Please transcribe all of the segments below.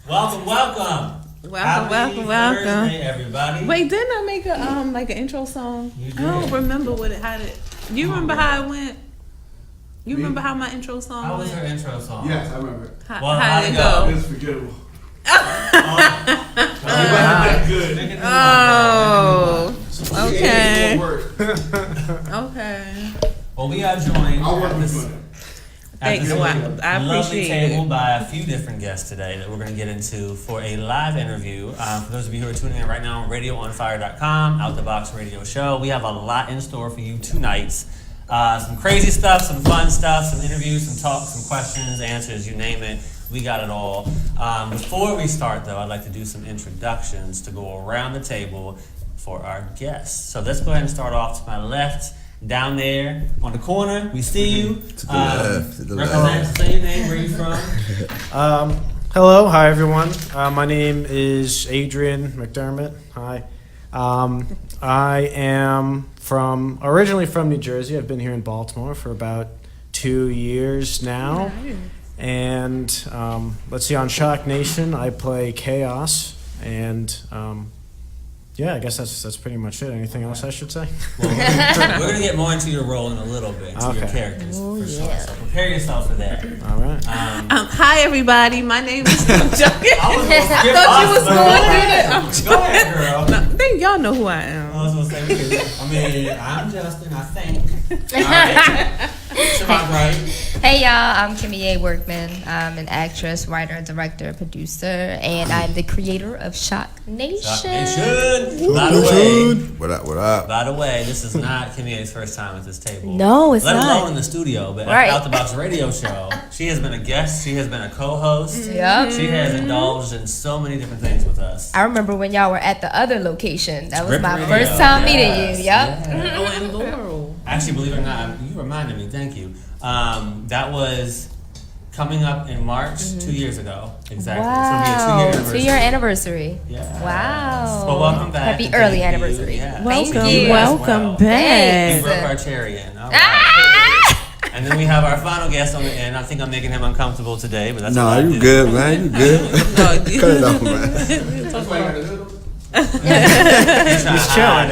Welcome. Welcome. Thursday, everybody. Wait, didn't I make a like an intro song? You did. I don't remember how it. You remember how it went? You remember how my intro song How went? was her intro song? Yes, I remember. How did it go? It's forgettable. Good. Oh, okay. Okay. Okay. Well, we are joined I'll work at with this, you. at this I lovely appreciate table it. by a few different guests today that we're going to get into for a live interview. For those of you who are tuning in right now on radioonfire.com, Out the Box Radio Show, we have a lot in store for you tonight. Some crazy stuff, some fun stuff, some interviews, some talks, some questions, answers, you name it. We got it all. Before we start, though, I'd like to do some introductions to go around the table for our guests. So let's go ahead and start off to my left. Down there on the corner, we see you. To the left. To the Represent, say your name, where you from? Hello, hi everyone. My name is Adrian McDermott. Hi. I am originally from New Jersey. I've been here in Baltimore for about 2 years now. And let's see, on ShockNation, I play Chaos. And yeah, I guess that's pretty much it. Anything else I should say? Well, we're going to get more into your role in a little bit, into your characters, for sure. So prepare yourself for that. All right. Hi everybody. My name is. I'm joking. I was going to skip thought you was us, going Go ahead, girl. No, I think y'all know who I am. I was going to say, I'm Justin, I think. All right. To my right. Hey y'all, I'm Kimia Workman. I'm an actress, writer, director, producer, and I'm the creator of ShockNation. ShockNation. By the way, what up? By the way, this is not Kimia's first time at this table. No, it's Let not. alone in the studio, but Right. at Out the Box Radio Show, she has been a guest. She has been a co-host. Yep. She has indulged in so many different things with us. I remember when y'all were at the other location. That was Rip my Radio, first time meeting yes, you. Yep. yeah. Oh, and Laurel. Actually, believe it or not, you reminded me. Thank you. That was coming up in March 2 years ago. Exactly. Wow. So it'll be a 2 year anniversary. 2 year anniversary. Yeah. Wow. Well, welcome back. Happy and early thank you. anniversary. Yeah. Thank Welcome, you. welcome We back. broke our cherry in. All right. Ah! And then we have our final guest on the end. I think I'm making him uncomfortable today, but that's Nah, what I you do. good, man. You good. Cut it off, man. That's why I got to do it. He's chilling.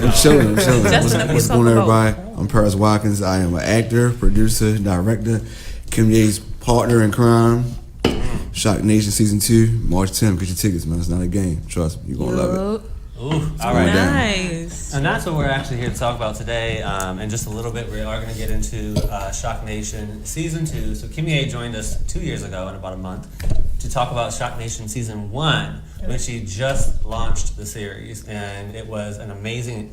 I'm chilling. Justin, What's going on, everybody? I'm Paris Watkins. I am an actor, producer, director, Kimia's partner in crime. ShockNation Season 2, March 10th. Get your tickets, man. It's not a game. Trust me. You're going to love it. Ooh, all right. Nice. And that's what we're actually here to talk about today. In just a little bit, we are going to get into ShockNation Season 2. So Kimia joined us 2 years ago in about a month to talk about ShockNation Season 1 when she just launched the series. And it was an amazing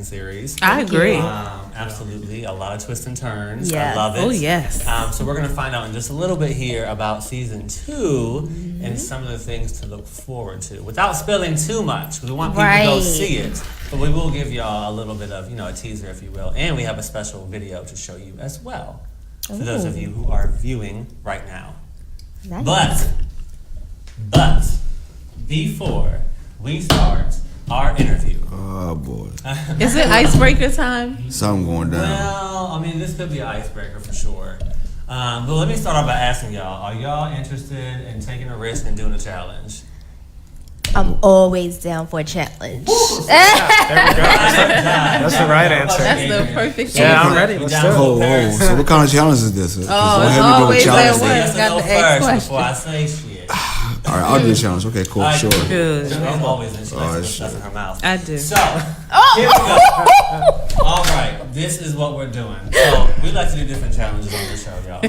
series. I agree. Absolutely. A lot of twists and turns. Yes. I love it. Oh, yes. So we're going to find out in just a little bit here about Season 2 and some of the things to look forward to. Without spilling too much, because we want people to go Right. see it. But we will give y'all a little bit of, a teaser, if you will. And we have a special video to show you as well. For those of you who are viewing right now. Nice. But, before we start our interview. Oh, boy. Is it icebreaker time? Something going down. Well, this could be an icebreaker for sure. But let me start off by asking y'all, are y'all interested in taking a risk and doing a challenge? I'm always down for a challenge. There we go. That's the right answer. That's the perfect Yeah, I'm answer. ready. Let's do it. Oh, so what kind of challenge is this? Oh, it's always that one. Yes, Got no to ask first before questions. I say shit. All right, I'll do the challenge. Okay, cool, sure. Good. Jennifer's always in. She likes to put shit. stuff in her mouth. I do. So, here we go. All right, this is what we're doing. So, we like to do different challenges on this show, y'all.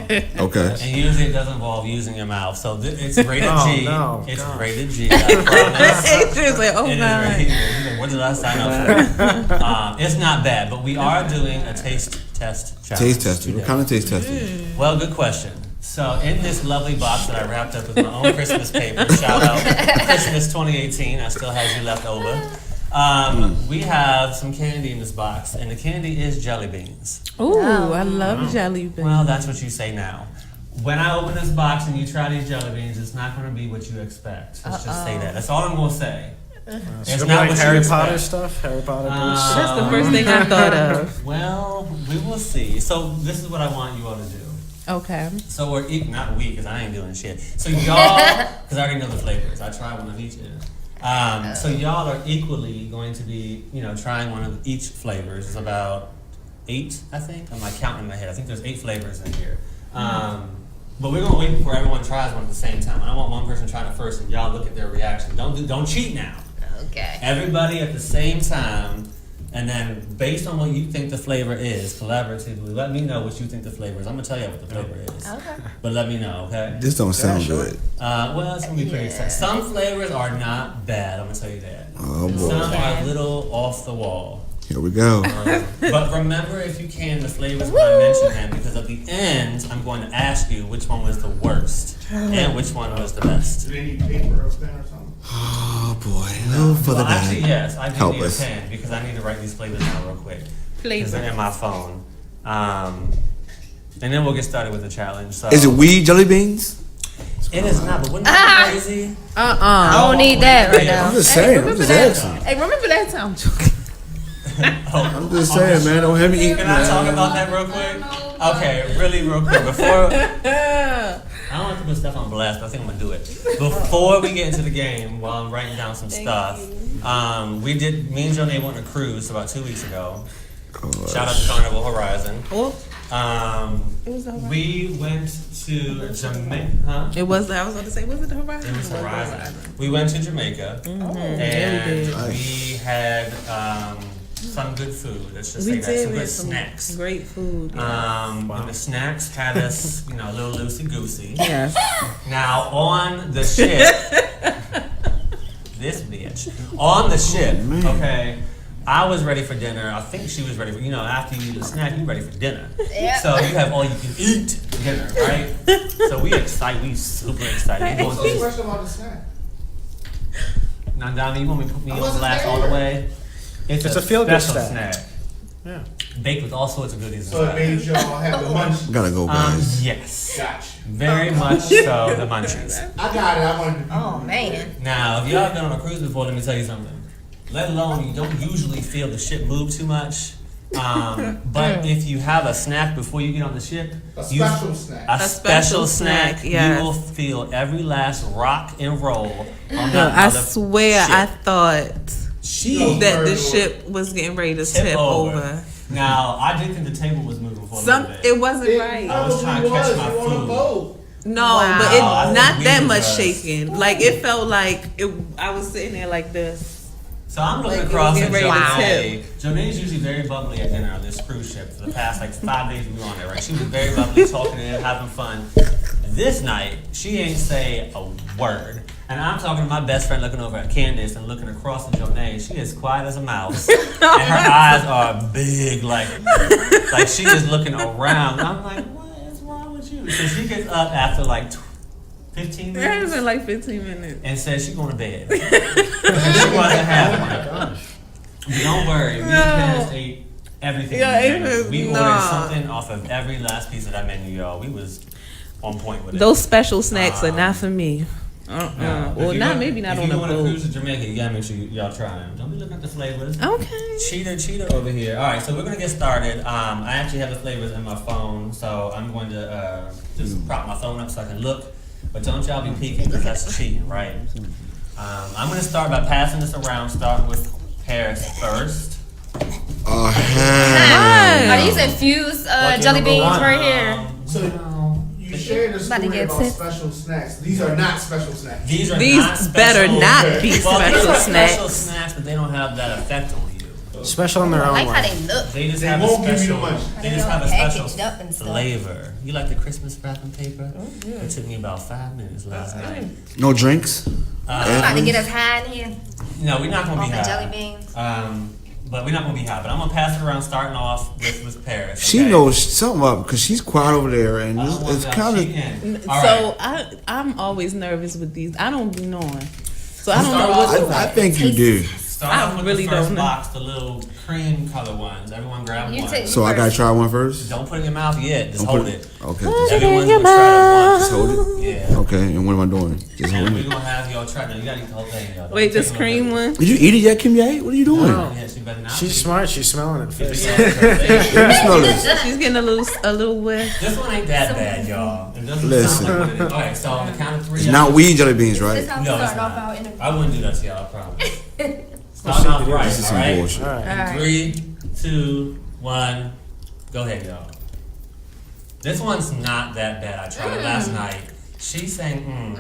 Okay. And usually it doesn't involve using your mouth. So, it's rated G. no, It's God. rated G. I promise. Adrian's like, oh It is my. rated G. He's like, what did I sign up for? It's not bad, but we are doing a taste test challenge. Taste testing. What kind of taste testing? Well, good question. So in this lovely box that I wrapped up with my own Christmas paper, shout out Christmas 2018, I still have you left over. We have some candy in this box, and the candy is jelly beans. Ooh, I love jelly beans. Well, that's what you say now. When I open this box and you try these jelly beans, it's not going to be what you expect. Let's just say that. That's all I'm going to say. It's not like Harry Potter stuff. Harry Potter books. That's the first thing I thought of. Well, we will see. So this is what I want you all to do. Okay. So we're not we, because I ain't doing shit. So y'all, because I already know the flavors. I tried one of each. So y'all are equally going to be, trying one of each flavors. It's about 8, I think. I'm like counting in my head. I think there's 8 flavors in here. But we're gonna wait before everyone tries one at the same time. I don't want one person trying it first and y'all look at their reaction. Don't cheat now. Okay. Everybody at the same time, and then based on what you think the flavor is, collaboratively, let me know what you think the flavor is. I'm gonna tell you what the flavor is. Okay. But let me know, okay? This don't sound good. Well, it's gonna be pretty exciting. Some flavors are not bad, I'm gonna tell you that. Oh boy. Some are a little off the wall. Here we go. But remember, if you can, the flavors when I mention them, because at the end, I'm going to ask you which one was the worst and which one was the best. Do they need paper or pen or something? Oh boy. No further Well, actually, down. yes, I do Help need us. a pen because I need to write these flavors down real quick. Because they're in my phone. And then we'll get started with the challenge. So Is it weed jelly beans? It is not, but wouldn't that be crazy? I don't need that right now. I'm just saying. I'm just asking. Hey, remember that time? I'm joking. I'm just saying, man. Don't have me eat. Can I talk about that real quick? Okay, really real quick. Before I don't like to put stuff on blast, but I think I'm gonna do it. Before we get into the game, while I'm writing down some stuff, me and Johnny went on a cruise about 2 weeks ago. Shout out to Carnival Horizon. We went to Jamaica. Huh? It was. I was going to say, was it the Horizon? It was Horizon. We went to Jamaica, and we had some good food. Let's just say that. Some good snacks. Great food. And the snacks had us, a little loosey goosey. Yes. Now on the ship, this bitch on the ship. Okay, I was ready for dinner. I think she was ready for. After you eat a snack, you ready for dinner. Yep. So you have all you can eat dinner, right? So we super excited. We going What's through- special about the snack? Now, Donna, you want me to put me on blast all the way? It's a feel-good special snack. snack. Baked with all sorts of goodies So it inside. made y'all have the munchies. Gotta go, guys. Yes. Gotcha. Very much so, the munchies. I got it. I wanted to. Oh man. Now, if y'all have been on a cruise before, let me tell you something. Let alone, you don't usually feel the ship move too much. But if you have a snack before you get on the ship, A special snack. a special snack, yes. you will feel every last rock and roll on No, that I mother swear, ship. I thought She that the ship was getting ready to tip over. Now, I did think the table was moving for a Some little bit. it wasn't right. I was trying to catch my on a food. boat. No, Wow. but I it think not we that was, much shaking. Like it felt like it. I was sitting there like this. So I'm looking Like, across it at was getting ready Jonay. Jonay's usually very bubbly at dinner on this cruise ship for the past 5 days we were on there, right? She was very bubbly, talking to him, having fun. This night, she ain't say a word. And I'm talking to my best friend looking over at Candace and looking across at Jonay. She is quiet as a mouse. And her eyes are big, like she is looking around. I'm like, what is wrong with you? So she gets up after 15 It has minutes been like 15 minutes. and says she's going to bed. She wasn't having it. Don't worry, me and Candace ate everything. Yeah, on the menu. it was- We nah. ordered something off of every last piece of that menu, y'all. We was on point with it. Those special snacks are not for me. Now, Well, if you not go- maybe not if on you a go on a boat. cruise to Jamaica, you gotta make sure y'all try them. Don't be looking at the flavors. Okay. Cheater over here. All right, so we're gonna get started. I actually have the flavors in my phone, so I'm going to just prop my phone up so I can look. But don't y'all be peeking because that's cheating, right? I'm gonna start by passing this around, starting with Paris first. Oh, hell. Are these infused Lucky jelly number beans one. right here? So you shared a About to story get about sick. special snacks. These are not special snacks. These are These not special. better not be Well, these special are special snacks. snacks, but they don't have that effect on you. Special in their I own like how way. they look. They just They have a won't give you the special. money. They just have a Packaged special up and stuff. flavor. You like the Christmas wrapping paper? It took me about 5 minutes last night. No drinks? About to get us high in here. No, we're not gonna Off be the high. jelly beans. But we're not gonna be high. But I'm gonna pass it around, starting off with Paris. She okay? knows something up because she's quiet over there, and I don't want it's y'all kind of. cheating. All So right. I'm always nervous with these. I don't be knowing. So I don't Start know off what with to I think you do. Start off with really the first don't know. box, the little cream color ones. Everyone grab You one. take- So I gotta try one first. Don't put it in your mouth yet. Just Don't hold put it. Okay. Everyone's gonna try Just it hold it. once. Yeah. Okay. And what am I doing? Just And hold we're it. gonna have y'all try. No, you gotta eat the whole thing, y'all. Don't Wait, take this a little cream bit. one? Did you eat it yet, Kimia? What are you doing? No. Yeah, she better not. She's smart. She's smelling it first. Yeah. Let me smell this. She's getting a little whiff. This one ain't that bad, y'all. It doesn't Listen. sound like what it is. Okay, so on the count of three. It's y'all- not weed jelly beans, This right? is how we No, it's start off not. our interview. I wouldn't do that to y'all, I promise. Start off right, This is some alright? bullshit. All right. Alright. 3, 2, 1. Go ahead, y'all. This one's not that bad. I tried it last night. She's saying,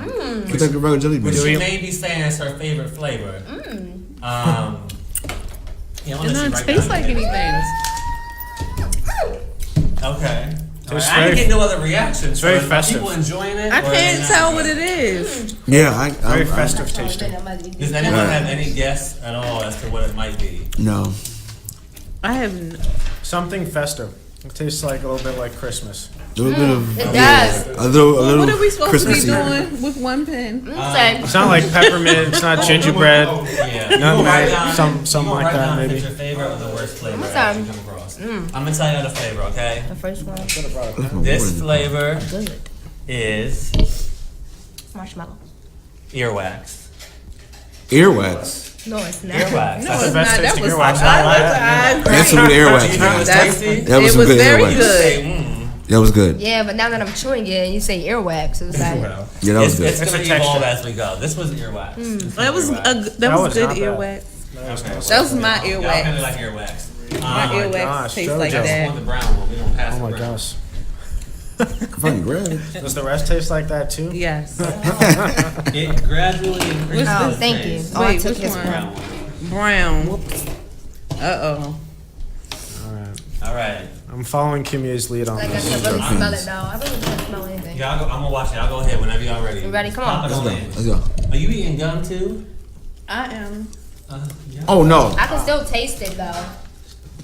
It's like the regular jelly But beans. she may be saying it's her favorite flavor. Yeah, I'm It gonna let you doesn't write taste down like your anything. Okay. Tastes I didn't very- get no other reactions. very so are festive. People enjoying it? I or can't not? tell what it is. Yeah, Very I festive tasting. Does anyone Right. have any guess at all as to what it might be? no. I have. Something festive. It tastes like a little bit like Christmas. A little bit of It does. a little What are we supposed Christmassy. to be doing with one pen? Same. It's not like peppermint. It's not gingerbread. Yeah. Nutmeg, You gonna write down- something you gonna like write that, down if maybe. it's your favorite or the worst flavor Okay. that you come across. I'm gonna tell you the flavor, okay? The first one. This flavor Good. is Marshmallow. earwax. Earwax. No, it's not. Earwax. No, the it's best not. That tasting was. earwax I I've was. had. That's some good earwax. That's That's- tasty. That was It some was good very earwax. good. Say, That was good. Yeah, but now that I'm chewing it and you say earwax, it's like, well. Yeah, that was It's good. gonna It's a evolve texture. as we go. This was earwax. This That was earwax. that was was good not bad. earwax. Okay, That was my Y'all earwax. kinda like earwax. My my earwax gosh, tastes Jojo. like Just that. want the brown one. We don't pass Oh the my brown. gosh. Fucking grab. Does the rest taste like that too? Yes. It gradually increases. oh, the thank you. taste. All I Wait, took which is one? Brown one. Brown. Uh-oh. All right. All right. I'm following Kimia's lead on like I this. can really Depends. smell it now. I really can't smell anything. Y'all go, I'm gonna watch it. Y'all go ahead whenever y'all ready. You ready? Come Pop on. it Let's go. in. Let's go. Are you eating gum too? I am. Yeah. Oh no. I can still taste it though.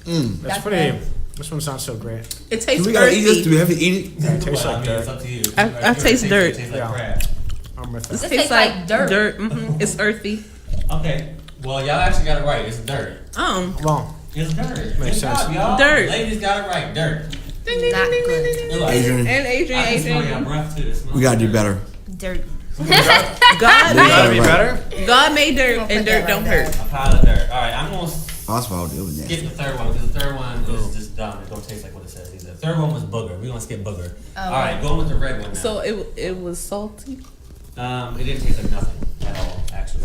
That's That's pretty. good. This one's not so great. It Do tastes we gotta eat this? Do earthy. we have to eat it? Yeah, it tastes Well, like I mean, it's dirt. up to you. I If you taste taste dirt. It tastes like Yeah. crab. I'm with This that. It tastes like dirt. Dirt. It's earthy. Okay. Well, y'all actually got it right. It's dirt. Well, It's dirt. Makes Good job, sense. y'all. Dirt. Ladies got it right. Dirt. Not good. Look, Adrian, And Adrian, I can smell your Adrian. breath too. It smells we gotta do dirt. better. Dirt. God Yeah. gotta be made, better. God made dirt, I'll and put dirt that don't right hurt. A pile of dirt. All right, I'm gonna Oswald, it was skip nasty. the third one because the third one is just dumb. It don't taste like what it says either. The third one was booger. We're gonna skip booger. Oh. All right, going with the red one now. So it was salty. It didn't taste like nothing at all, actually.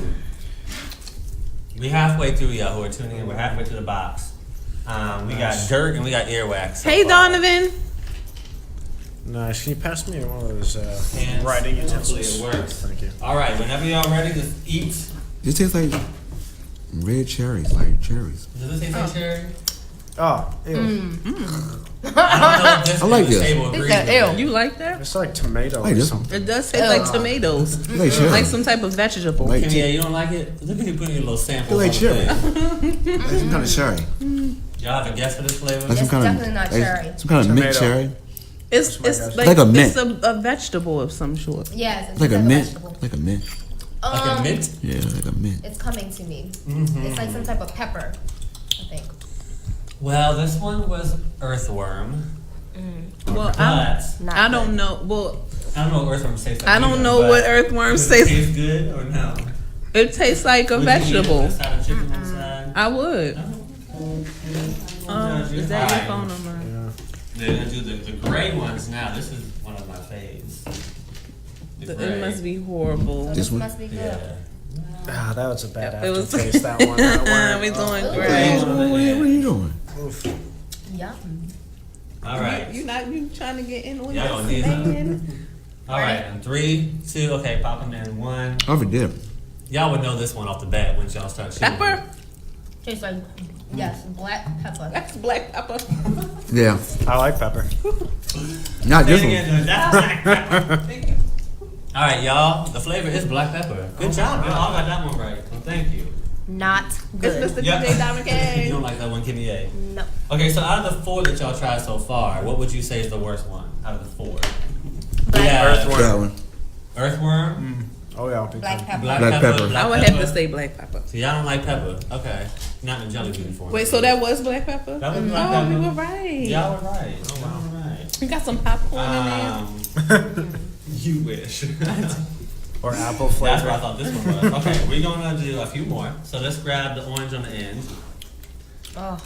We halfway through, y'all who are tuning in. We're halfway through the box. We got dirt and we got earwax. so Hey, far. Donovan. Nice. Can you pass me one of those And writing hopefully utensils? it works. Thank you. All right, whenever y'all ready, just eat. It tastes like red cherries, like cherries. Does this taste like cherry? Oh, ew. I don't know if this I like is the this. table It's agrees that with ew. it. You like that? It's like tomato Like or this something. It does taste like tomatoes, It's like cherry. like some type of vegetable. Like Kimia, you don't like it? Look at you putting your little sample. Like on the cherry. thing. Like some kind of cherry. Y'all have a guess for this flavor? Like It's some kind definitely of not like cherry. some kind of mint Tomato. cherry. It's That's my like Like a mint. it's a vegetable of some sort. Yes, it's Like a mint. vegetable. Like a mint. Like a mint? Yeah, like a mint. It's coming to me. Mm-hmm. It's like some type of pepper, I think. Well, this one was earthworm. Well, But Not I don't good. know. Well, I don't know what earthworms taste like. I don't either, know but what earthworms does it taste. taste good or no? It tastes like a Would you eat it vegetable. with a side of chicken on the side? I would. Judge you. Is that your Alright. phone number? Yeah. They're gonna do the gray ones now. This is one of my faves. The gray. It must be horrible. This one? Must be good. Yeah. Ah, that was a bad It was- aftertaste. That one. That one. We doing Oh. great. What are you doing? Oof. Yum. All right. You trying to get in on Y'all gonna this, need some. man? All right. And 3, 2. Okay, pop them in 1. I already did. Y'all would know this one off the bat when y'all start shooting. Pepper. Tastes like, yes, black pepper. That's black pepper. Yeah. I like pepper. Not Say this it one. again, that's black pepper. All right, y'all. The flavor is black pepper. Good job. Y'all all got that one right. So thank you. Not It's good. Mr. Yep. DJ Diamond You King. don't like that one, Kimmy A. No. Okay, so out of the 4 that y'all tried so far, what would you say is the worst one out of the 4? Black Yeah. Earthworm. That one. Earthworm. Oh yeah. big Black time. pepper. Black pepper. I would have to say black pepper. So y'all don't like pepper. Okay. Not in the jelly bean form. Wait, so that was black pepper? That was black Oh, pepper. you were right. Y'all were right. Oh, wow. Y'all were right. You got some popcorn in there. You wish. Or apple That's flavor. what I thought this one was. Okay, we're gonna do a few more. So let's grab the orange on the end. Oh,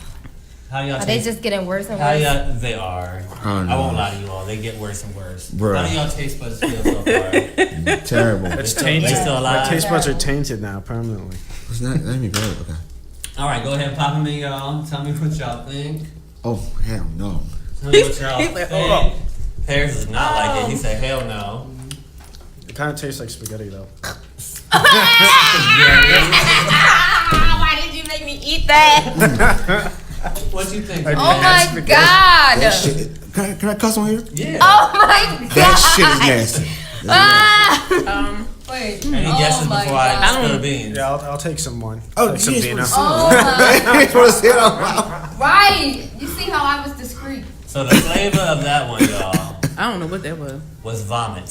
How y'all are they taste? just getting worse and How worse? y'all? They are. Oh, I no. won't lie to you all. They get worse and worse. Bruh. How do y'all taste buds feel so far? Terrible. It's They tainted. still alive? My taste buds are tainted now permanently. It's not. Let me go. Okay. All right, go ahead, pop them in, y'all. Tell me what y'all think. Oh hell no. Tell me what y'all He's think. like, oh. Paris is not like it. He said, hell no. It kind of tastes like spaghetti though. Why did you make me eat that? What you think? I Oh man? That's my spaghetti. god! That shit. Can I cuss on here? Yeah. Oh my god! That shit is nasty. Ah! Wait. Any guesses my before I God. spill the beans? Yeah, I'll take some one. Oh, like some you vino. ain't Oh my. You ain't supposed to say it out loud. Right. You see how I was discreet. So the flavor of that one, y'all, I don't know what that was. was vomit.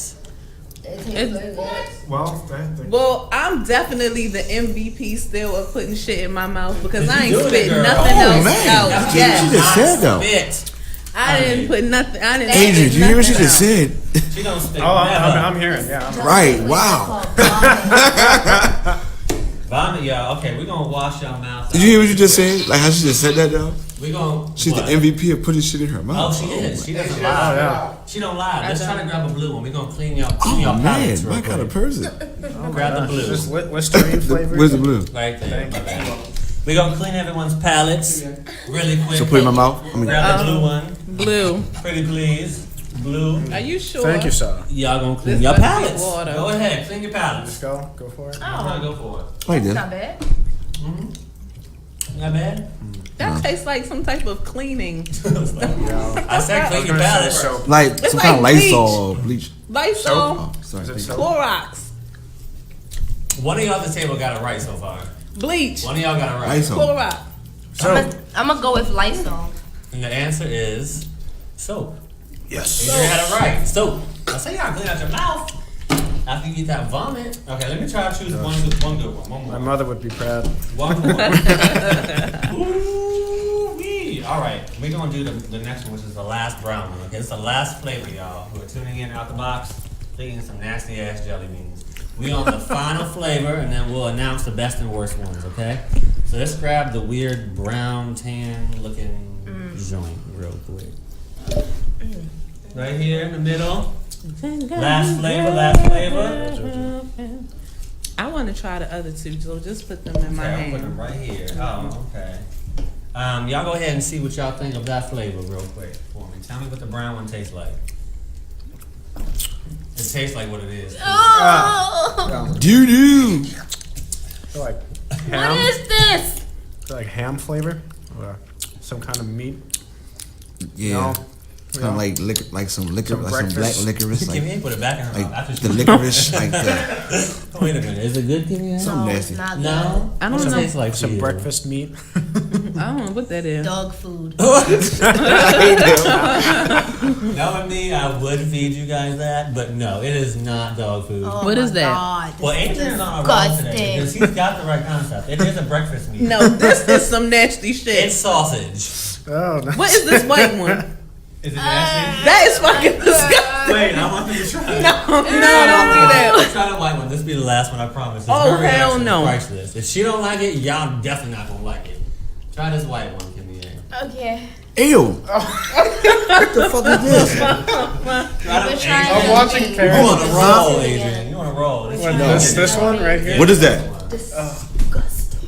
It tastes It's- really good. Well, Well, I'm definitely the MVP still of putting shit in my mouth because I ain't You doing it, spitting girl. nothing Oh, else man. out. That's She Yes. She just said, though. Spit. I didn't put nothing. I didn't. Adrian, Adrian, spit do you hear what she nothing just out. said? She don't spit. oh, never. I'm hearing. Yeah. Right, wow. Vomit, y'all. Okay, we're gonna wash y'all mouth. Did you hear what you just said? Like how she just said that though? We're gonna. She's what? the MVP of putting shit in her Oh, mouth. she is. She doesn't Oh lie. yeah. She don't lie. Let's try to grab a blue one. We're gonna clean y'all Oh palates man, real my kind of quick. person. Grab the blue. Just Listerine flavor. Where's the blue? Right there. My bad. We're gonna clean everyone's palates really quick. So put it in my mouth. I mean, Grab the blue one. Blue. Pretty please. Blue. Are you sure? Thank you, sir. Y'all gonna clean This your must be palates. water. Go ahead, clean your palates. Just go for it. Oh. Go for it. like this. Not bad. Not bad? That tastes like some type of cleaning. Yeah. I said clean your palates. Soap. Like It's some kind of like Lysol or bleach. Lysol, Oh, sorry. Is it soap? Clorox, One of y'all at the table got it right so far. bleach, One of y'all got it right. Lysol. Clorox. So I'm gonna go with Lysol. And the answer is soap. Yes. Adrian had it right. Soap. I say y'all clean out your mouth after you eat that vomit. Okay, let me try to choose one good one. One my more. mother would be proud. One more. Ooh-wee. All right, we're gonna do the next one, which is the last brown one. Okay, it's the last flavor, y'all, who are tuning in out the box, thinking some nasty ass jelly beans. We on the final flavor, and then we'll announce the best and worst ones. Okay. So let's grab the weird brown tan looking joint real quick. Right here in the middle. Last flavor. I want to try the other two, so just put them in my Okay, I'm putting them hand. right here. Oh, okay. Y'all go ahead and see what y'all think of that flavor real quick for me. Tell me what the brown one tastes like. It tastes like what it is. Oh, Doo doo. So like what ham. is this? So like ham flavor or some kind of meat. Yeah. No. It's kind of like liquor, like some liquor, Some like some black breakfast. licorice, Kimmy like ain't put it back in her mouth. After like she the licorice, like the Wait a minute. Is it good, Kimmy? something nasty. It's not good. No? I don't What's it know. taste like to Some you? breakfast meat. I don't know what that is. Dog food. Knowing me, I would feed you guys that, but no, it is not dog food. Oh What my is that? God, Well, this is Adrian's on a roll today disgusting. because he's got the right concept. It is a breakfast meat. No, this is some nasty It's shit. sausage. Oh, no. What is this white one? Is it nasty? That is fucking disgusting. Wait, I want you to try it. No, don't do that. Try the white one. This will be the last one, I promise. It's Oh, her hell reaction is no. priceless. If she don't like it, y'all definitely not gonna like it. Try this white one, Kimmy. Okay. Ew. What the fuck is this? Try We're the trying Adrian. to watching be- You Paris. on a roll, Adrian. You on a roll. This one right here. What is that? Disgusting.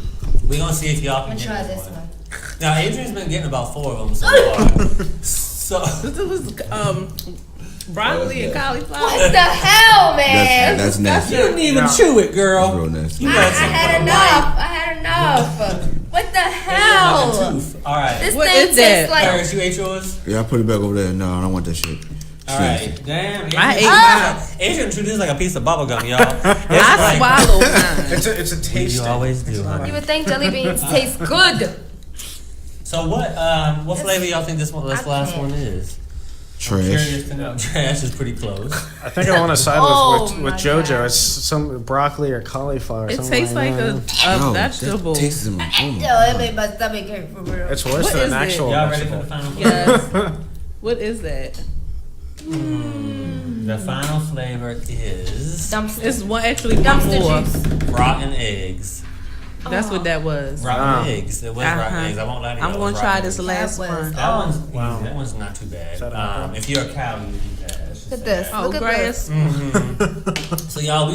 We gonna see if y'all can I'm gonna get try this this one. one. Now, Adrian's been getting about 4 of them so far. So, This was broccoli and cauliflower. What the hell, man? That's nasty. you didn't even No. chew it, That's girl. real nasty. You I got some had for the enough. I had enough. What the Like a hell? tooth. All right. This What thing is that? tastes like. Paris, you ate yours? Yeah, I put it back over there. No, I don't want that shit. All right. Damn. Adrian, I ate Ah! Adrian chewed this like a piece of bubble gum, y'all. It's I like- swallowed mine. It's a taste. You always do, You honey. would think jelly beans taste good. So what flavor y'all think this I last can't. one is? Trash. Curious to know. Trash is pretty close. I think I want to side Oh with my JoJo. God. It's some broccoli or cauliflower. Or It something tastes like that. a vegetable. That tastes in my Yo, it made my stomach hurt for real. It's worse What than is an it? actual Y'all ready for vegetable. the final Yes. flavor? What is that? The final flavor is Dumpster. It's one actually one Dumpster more. juice. rotten eggs. That's what that was. Rotten eggs. It was rotten eggs. I won't lie to you. I'm it gonna was try rotten this eggs. last That was- one. That one's Wow. easy. That one's not too bad. Is that an apple? If you're a cow, you eat that. It's just Look at this. sad. Oh, Look at grass. this. So y'all,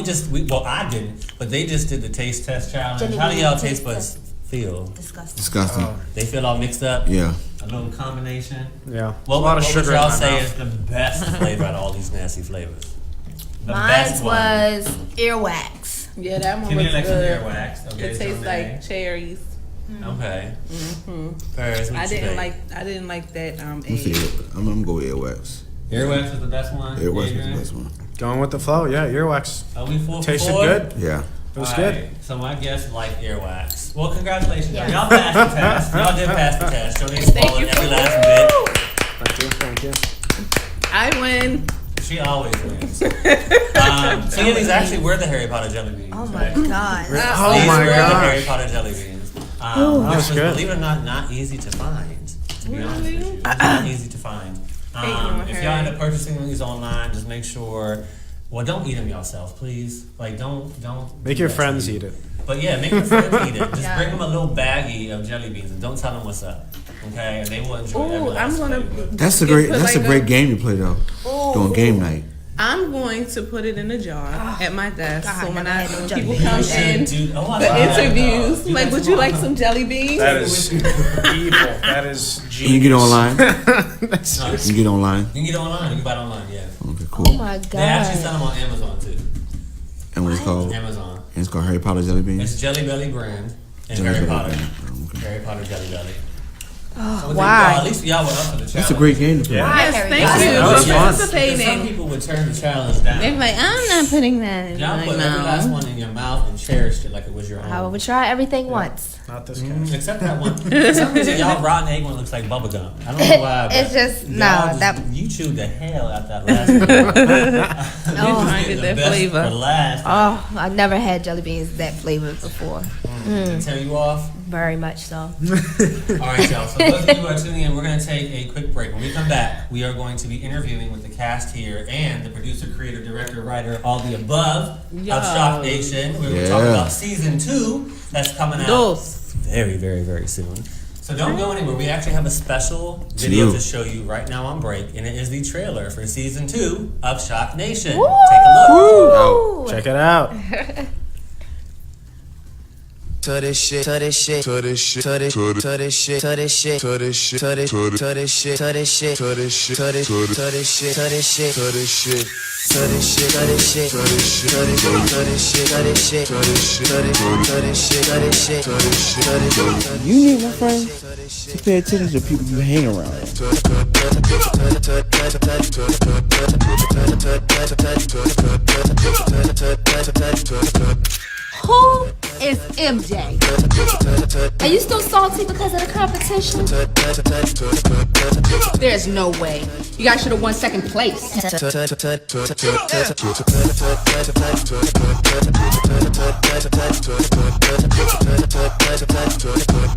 well, I didn't, but they just did the taste test challenge. Jelly How do bean y'all taste taste buds feel? Disgusting. Disgusting. They feel all mixed up. Yeah. A little combination. Yeah. What a lot of would sugar in y'all my say mouth. is the best flavor out of all these nasty flavors? The Mine best one. was earwax. Yeah, that one Give me was like some good. earwax. Okay, It tastes so like cherries. Okay. Paris, what I you didn't think? like that I'm gonna say egg. I'm gonna go with earwax. Earwax is the best one. Earwax was the Adrian? best one. Going with the flow. Yeah, earwax. Are we full Tasted for good. Yeah. It was All good. right, so my guess like earwax. Well, congratulations. Yeah. Y'all passed the test. Y'all did pass the test. Jody Thank swallowed you every for last bit. Thank you. Thank you. I win. She always wins. So yeah, these actually were the Harry Potter jelly beans. Oh my god. Oh These my were the Harry gosh. Potter jelly beans. That Which was was, good. believe it or not easy to find. To be honest with you, it's not easy to find. If y'all end up purchasing these online, just make sure. Well, don't eat them yourself, please. Like, don't. Make do your that to friends me. eat it. But yeah, make your friends eat it. Just Yeah. bring them a little baggie of jelly beans and don't tell them what's up. Okay, and they will enjoy every Ooh, last I'm gonna. flavor. That's a Get great. put That's a like great game to play though. During game night. I'm going to put it in a jar at my desk. God, so when never had no jelly people beans. come You should in do- oh, I the love that, interviews, though. You like, guys would you like want- some jelly beans? That is evil. That is genius. Can you get online? That's No, You can get online. You can get it online. You can buy it online. Yeah. Okay, Oh cool. my They actually sell god. them on Amazon too. And what's it called? Amazon. And it's called Harry Potter jelly beans. It's Jelly Belly brand and Jelly Harry Belly Potter. brand. Oh, okay. Harry Potter Jelly Belly. So Oh, y'all, wow. at least y'all went up for the challenge. That's a great game to play. Yeah. Yes, Harry thank Potter. you That was for fun. Some participating. people would turn the challenge down. They're like, I'm not putting that in Y'all my put every last mouth. one in your mouth and cherished it like it was your own. I would try everything once. Not this case. Except that one. For some reason, y'all rotten egg one looks like bubble gum. I don't know why. It's but just- y'all no, that- you chewed the hell out that last one. No. You just I get get the that best flavor. for last. Oh, I've never had jelly beans that flavored before. Tear you off. Very much so. All right, y'all. So those of you who are tuning in, we're going to take a quick break. When we come back, we are going to be interviewing with the cast here and the producer, creator, director, writer, all the above of Shock Nation. We're going to talk Yeah. about season 2 that's coming out Dos. very, very, very soon. So don't go anywhere. We actually have a special video to show you right now on break, and it is the trailer for season 2 of Shock Nation. Take a look. Check it out. To this shit, to this shit, to this shit, to this shit, to this shit, to this shit, to this shit, to this shit, to this shit, to this shit, to this shit, to this shit, to this shit, to this shit, to this shit. To this shit, to this shit, to this shit, to this shit, to this shit, to this shit, to this shit, to this shit, to this shit, to this shit. You need, my friend, to pay attention to people you hang around. Who is MJ? Are you still salty because of the competition? There's no way. You guys should have won second place.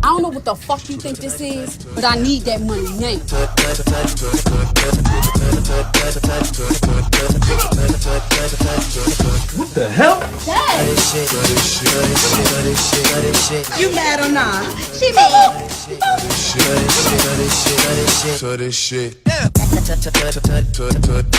I don't know what the fuck you think this is, but I need that money now. What the hell? You mad or not? She To this shit. That was the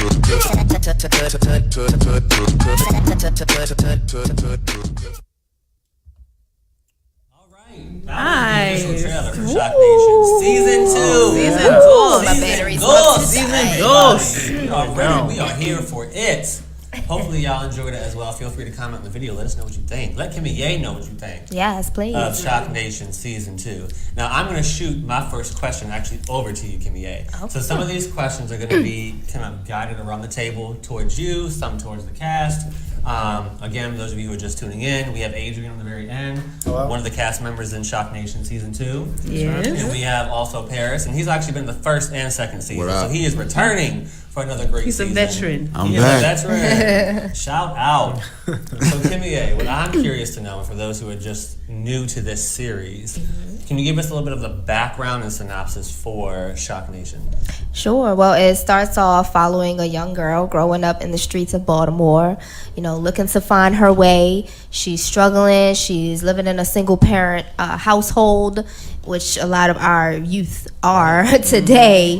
Nice. official trailer for Shock Nation Season 2. Season two. My battery's Season 2. We are ready. We are here for it. Hopefully y'all enjoyed it as well. Feel free to comment in the video. Let us know what you think. Let Kimia know what you think Yes, please. of Shock Nation Season 2. Now, I'm going to shoot my first question actually over to you, Kimia. So some of these questions are going to be kind of guided around the table towards you, some towards the cast. Again, those of you who are just tuning in, we have Adrian on the very end, Hello. one of the cast members in ShockNation Season 2. Yes. And we have also Paris, and he's actually been the first and second season, What up? so he is returning for another great He's a season. veteran. I'm He is back. a veteran. Shout out. So Kimia, what I'm curious to know, for those who are just new to this series, can you give us a little bit of the background and synopsis for ShockNation? Sure. Well, it starts off following a young girl growing up in the streets of Baltimore, looking to find her way. She's struggling. She's living in a single parent household, which a lot of our youth are today.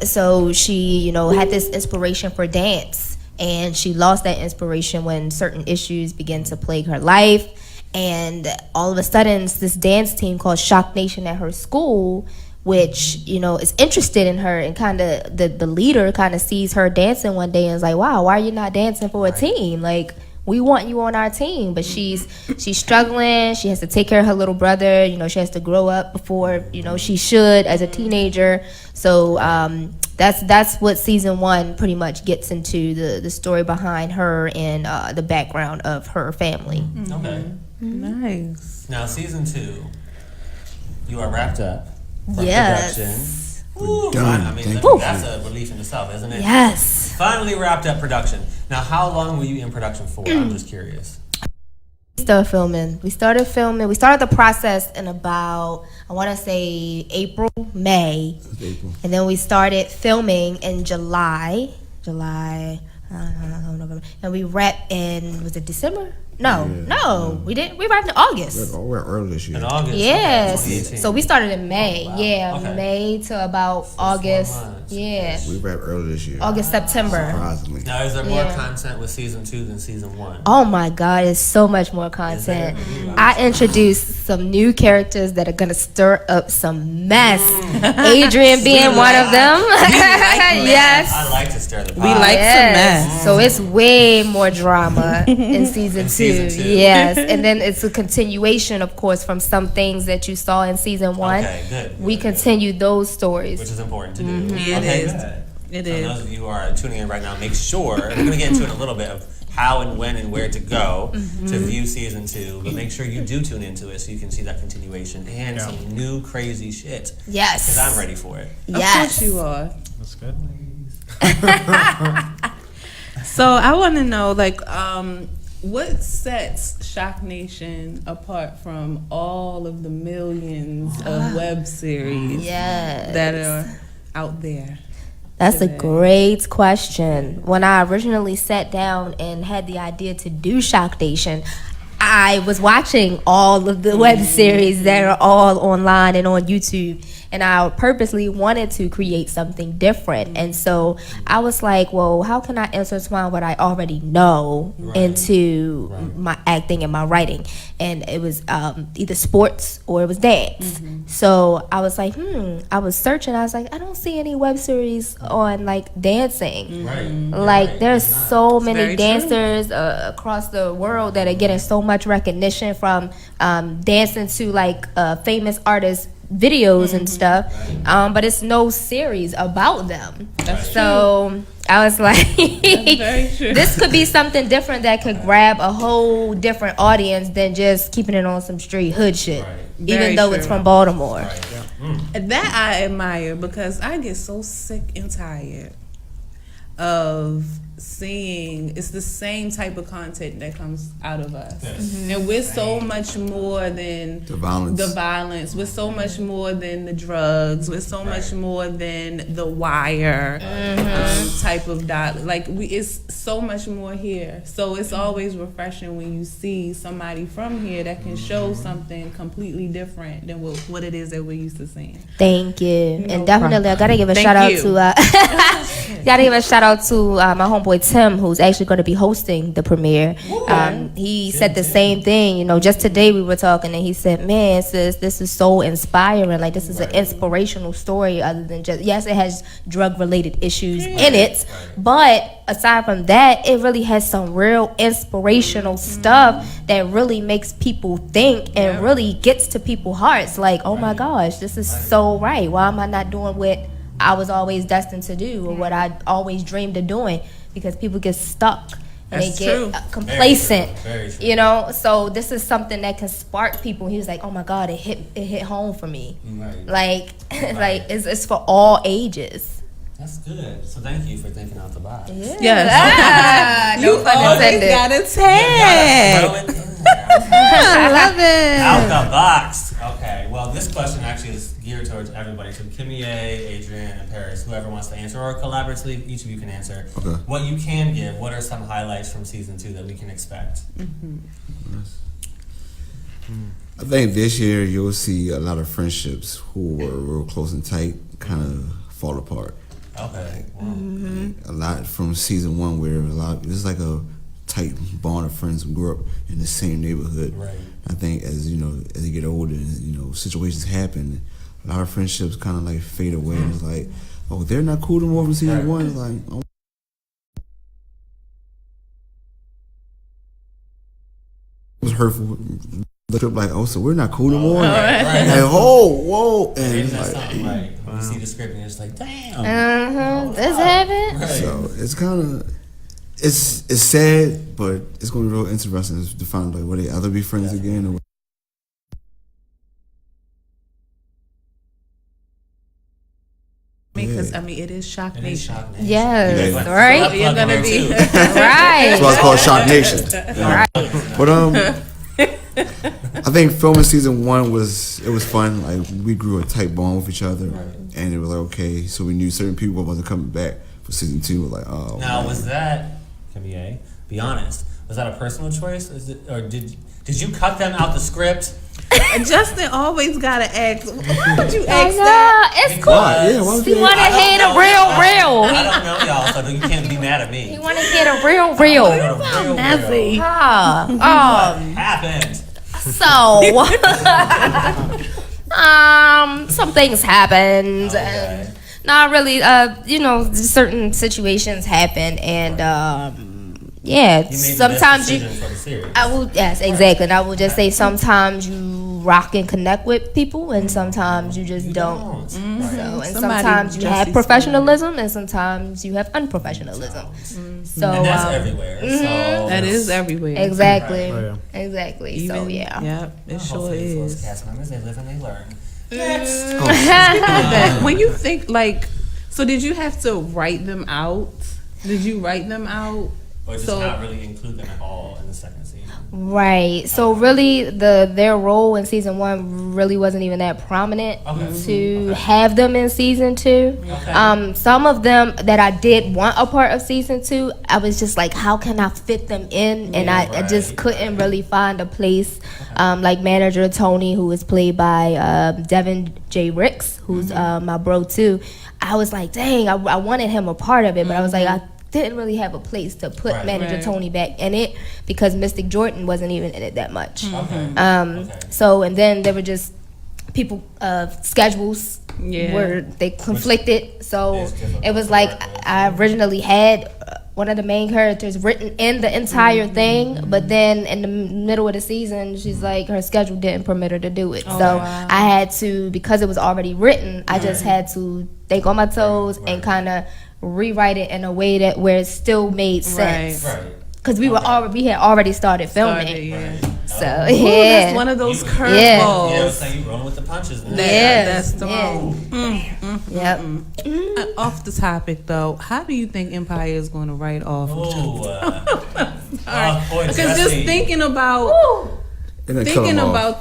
So she, had this inspiration for dance, and she lost that inspiration when certain issues began to plague her life. And all of a sudden, it's this dance team called ShockNation at her school, which, is interested in her, and kind of the leader kind of sees her dancing one day and is like, wow, why are you not dancing for a team? Like, we want you on our team. But she's struggling. She has to take care of her little brother. She has to grow up before, she should as a teenager. So that's what season 1 pretty much gets into, the story behind her and the background of her family. Okay. Nice. Now, season 2, you are wrapped up for Yes. production. Ooh, done. I mean, Thank that's a relief in itself, isn't it? Yes. Finally wrapped up production. Now, how long were you in production for? I'm just curious. We started filming. We started the process in about, I want to say, May. April. And then we started filming in July, November. And we wrapped in, was it December? No, we didn't. We wrapped in August. We're early this year. In August? Yes. Okay, 2018. So we started in May. Oh, wow. Yeah, Okay. May to about August. 4 months. Yeah. We wrapped early this year. August, September. Surprisingly. Now, is there more Yeah. content with season 2 than season 1? Oh my God, it's so much more content. I introduced some new characters that are gonna stir up some mess. Adrian being one of them. Yes. I like to stir the pot. We like some mess. So it's way more drama in season In 2. season 2. Yes. And then it's a continuation, of course, from some things that you saw in season 1. Okay, good. We continue those stories. Which is important to do. Yeah, it Okay, is. good. It so is. those of you who are tuning in right now, make sure, and we're going to get into it in a little bit of how and when and where to go to view season 2, but make sure you do tune into it so you can see that continuation and some new crazy shit. Yes. Because I'm ready for it. Of Yes. course you are. That's good. So I want to know, what sets ShockNation apart from all of the millions of web series Yes. that are out there? That's a today? great question. When I originally sat down and had the idea to do ShockNation, I was watching all of the web series that are all online and on YouTube, and I purposely wanted to create something different. And so I was like, well, how can I intertwine what I already know into my acting and my writing? And it was either sports or it was dance. So I was like, I was searching. I was like, I don't see any web series on dancing. Right. Like there's so very many true. dancers across the world that are getting so much recognition from dancing to famous artists videos and stuff, but it's no series about them. So I was like, very true. this could be something different that could grab a whole different audience than just keeping it on some street hood shit, even Very though true. it's from Baltimore. That I admire, because I get so sick and tired of seeing it's the same type of content that comes out of us. And we're so much more than The violence. the violence. We're so much more than the drugs. We're so much more than the wire type of it's so much more here. So it's always refreshing when you see somebody from here that can show something completely different than what it is that we're used to seeing. Thank you. No And definitely I gotta give a Thank shout out you. to gotta give a shout out to my homeboy Tim, who's actually gonna be hosting the premiere. He said the same thing, just today we were talking and he said, man, sis, this is so inspiring. Like this is an inspirational story other than just, yes, it has drug related issues in it, but aside from that, it really has some real inspirational stuff that really makes people think and really gets to people's hearts. Like, oh my gosh, this is so right. Why am I not doing what I was always destined to do or what I always dreamed of doing? Because people get stuck That's make true. it complacent. Very true. You know, so this is something that can spark people. He was like, "Oh my God, it hit home for me." Right. Like, Right. like it's for all ages. That's good. So thank you for thinking out the box. Yeah. Yes. Ah, You no pun always intended. got a Yeah, tag. throw it in there. I love it. Out the box. Okay. Well, this question actually is geared towards everybody. So Kimia, Adrian, and Paris, whoever wants to answer, or collaboratively, each of you can answer. Okay. What you can give. What are some highlights from season 2 that we can expect? I think this year you'll see a lot of friendships who were real close and tight kind of fall apart. Okay. Wow. A lot from season 1 where it's like a tight bond of friends who grew up in the same neighborhood. Right. I think as you get older and situations happen, a lot of friendships kind of like fade away. And it's like, oh, they're not cool no more from season Right. 1. It's like, oh. It was hurtful. Look up like, oh, so we're not cool no more. Right. Like, oh, whoa, and Isn't that like, something like when you see the script and you're just like, damn. This happened. Right. so it's kind of it's sad, but it's going to be real interesting to find like will they either be friends again or. Because it is Shock It is Nation. ShockNation. Yes, Yeah. right? You're gonna be Right. That's why it's called Shock Nation. Right. But I think filming season 1 was fun. Like we grew a tight bond with each other, and it was like okay. So we knew certain people wasn't coming back for season 2. We're like, oh. Now, man. was that, Kimia, be honest, was that a personal choice? Or did you cut them out the script? Justin always gotta ask. Why would you I ask that? know. It's cool. Why? Yeah, why would He you- want to I don't hear the know real, y'all. real. I don't know y'all, so you can't be mad at me. He want to hear the real, real. Messy. Happened. So, some things happened, Okay. and not really. Certain situations happen, and yeah, You made the best sometimes you. decision for the series. Yes, exactly. And I will just say sometimes you rock and connect with people, and sometimes you just don't. So, and Somebody sometimes you just have is professionalism, and sometimes you have unprofessionalism. So And that's everywhere. So That is everywhere. exactly, Right. exactly. So yeah. Yep, it sure hopefully for those is. cast members, they live and they learn. That when you think so did you have to write them out? Did you write them out? Or just So- not really include them at all in the second season. Right. So really, their role in season 1 really wasn't even that prominent to have them in season 2. Okay. Some of them that I did want a part of season 2, I was just like, how can I fit them in? And I just couldn't really find a place. Like manager Tony, who was played by Devin J. Ricks, who's my bro too. I was like, dang, I wanted him a part of it, but I was like, I didn't really have a place to put manager Tony back in it because Mystic Jordan wasn't even in it that much. So, and then there were just people schedules where they conflicted. So it was like I originally had one of the main characters written in the entire thing, but then in the middle of the season, she's like her schedule didn't permit her to do it. So I had to, because it was already written, I just had to think on my toes and kind of rewrite it in a way that where it still made sense. Right. Because we had already started filming. So That's one of those curveballs. Yeah, it's like you rolling with the punches. Man. That's the one. Yep. Off the topic though, how do you think Empire is going to write off? Because just thinking about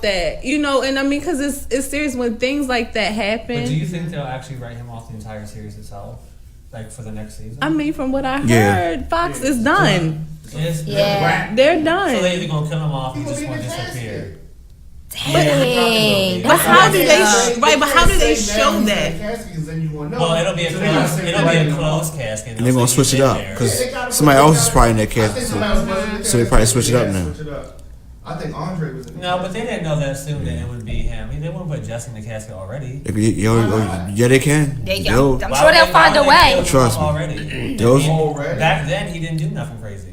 that, and I mean, because it's serious when things like that happen. But do you think they'll actually write him off the entire series itself, like for the next season? I mean, from what I heard, Fox is done. They're done. So they're either gonna kill him off or just gonna disappear. Dang. But how do they? But how do they show that? Well, it'll be a closed casket. And they're gonna switch it up because somebody else is probably in that casket, so they probably switch it up now. I think Andre was in No, but they didn't know that soon that it would be him. They wouldn't put Jesse in the casket already. Yeah, they can. I'm sure they'll find a way. Trust me. Already. Those Back then, he didn't do nothing crazy.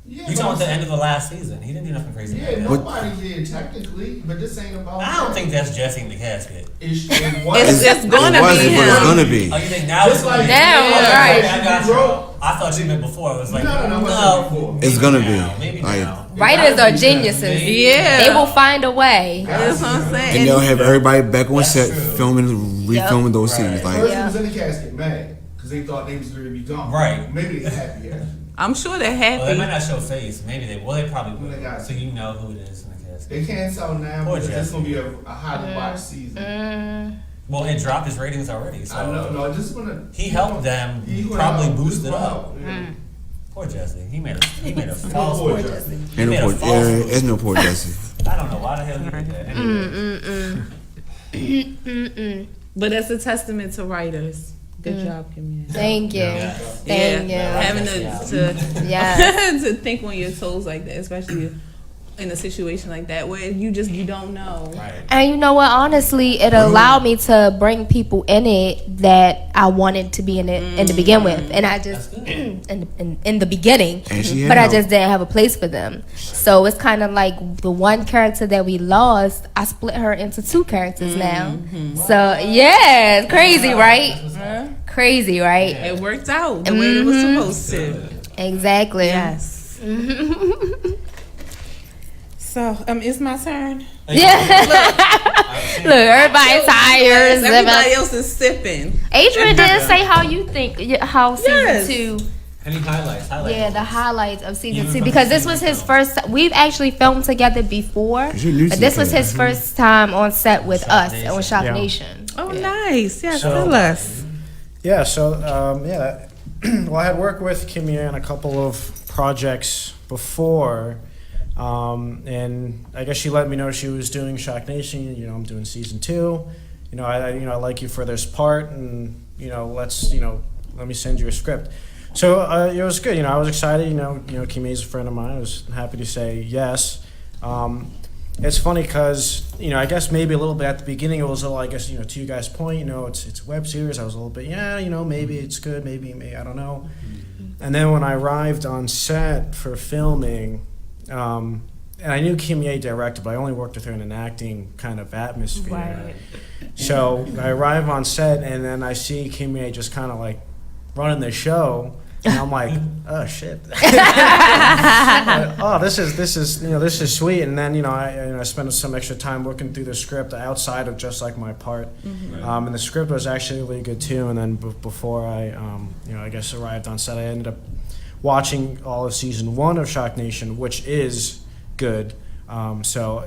Yeah, You talking about the end of the last season? He didn't do nothing crazy. Yeah, like that. nobody did technically, but this ain't about. I don't think that's Jesse in the casket. It's It gonna it wasn't, be but it's him. gonna be. Oh, you think now Just it's gonna like be? now, Oh, right. okay, I got you. Bro. I thought you meant before. It was like No, before. It's gonna be. now, maybe Like, now. Writers are geniuses. Yeah. They will find a way. That's what I'm saying. and they'll have everybody back on That's set true. filming, refilming those Right. scenes. Like, Person Yeah. was in the casket mad because they thought they was going to be gone. Right. Maybe they happy actually. I'm sure they're Well, they might happy. not show face. Maybe they. Well, they probably Well, they will. got So you know who it is in the casket. They can't tell now Poor because it's Jesse. going to be a high to watch season. Well, it dropped his ratings already. So I know. No, just want to. he helped them probably boost it up. Yeah. Poor Jesse. He made a false. Poor Poor Jesse. ain't made no a poor, false yeah, move. there's no poor Jesse. I don't know why the hell he did that. Anyway. But that's a testament to writers. Good job, Kimia. Thank you. Yeah. Thank you. Having to Yes. to think on your toes like that, especially in a situation like that where you don't know. Right. And you know what? Honestly, it allowed me to bring people in it that I wanted to be in it in to begin with, and I just in the beginning, And she but I had just didn't have a place for them. So it's kind of like the one character that we lost. I split her into two characters now. So yeah, it's crazy, right? Crazy, right? It worked out the way it was supposed to. Exactly. Yes. So, it's my turn. Yeah. Look, everybody's tired. Everybody else is sipping. Adrian didn't say how you think how season Yes. 2. Any highlights? Yeah, the highlights of season Even 2 from because the this was season his first. We've actually filmed together before, 'Cause you're new but to this the was his thing. first time on set with Shock us Nation. on Shock Yeah. Nation. Oh, nice. Yes, So- tell us. Yeah, so well, I had worked with Kimia on a couple of projects before, and I guess she let me know she was doing Shock Nation. You know, I'm doing season 2. You know, I like you for this part, and let me send you a script. So it was good. You know, I was excited. You know, Kimia's a friend of mine. I was happy to say yes. It's funny because, I guess maybe a little bit at the beginning it was a little, I guess, to you guys' point, it's a web series. I was a little bit, maybe it's good, maybe, I don't know. And then when I arrived on set for filming, and I knew Kimia directed, but I only worked with her in an acting kind of atmosphere. Right. So I arrive on set and then I see Kimia just kind of like running the show. And I'm like, oh shit! Oh, this is sweet. And then I spent some extra time working through the script outside of just like my part. And the script was actually really good too. And then before I I guess arrived on set, I ended up watching all of season 1 of Shock Nation, which is good. So.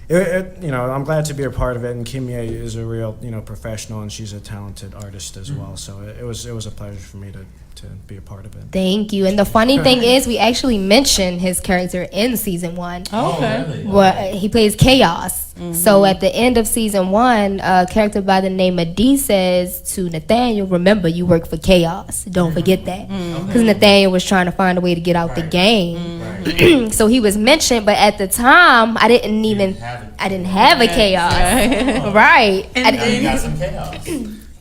I'm glad to be a part of it, and Kimia is a real, professional, and she's a talented artist as well. So it was a pleasure for me to be a part of it. Thank you. And the funny thing is, we actually mentioned his character in season 1. Okay. Really? Well, he plays Chaos. So at the end of season 1, a character by the name of D says to Nathaniel, "Remember, you work for Chaos. Don't forget that." Because Nathaniel was trying to find a way to get out the game. Right. So he was mentioned, but at the time, I didn't have a Chaos. Right. And I Now you didn't- got some chaos.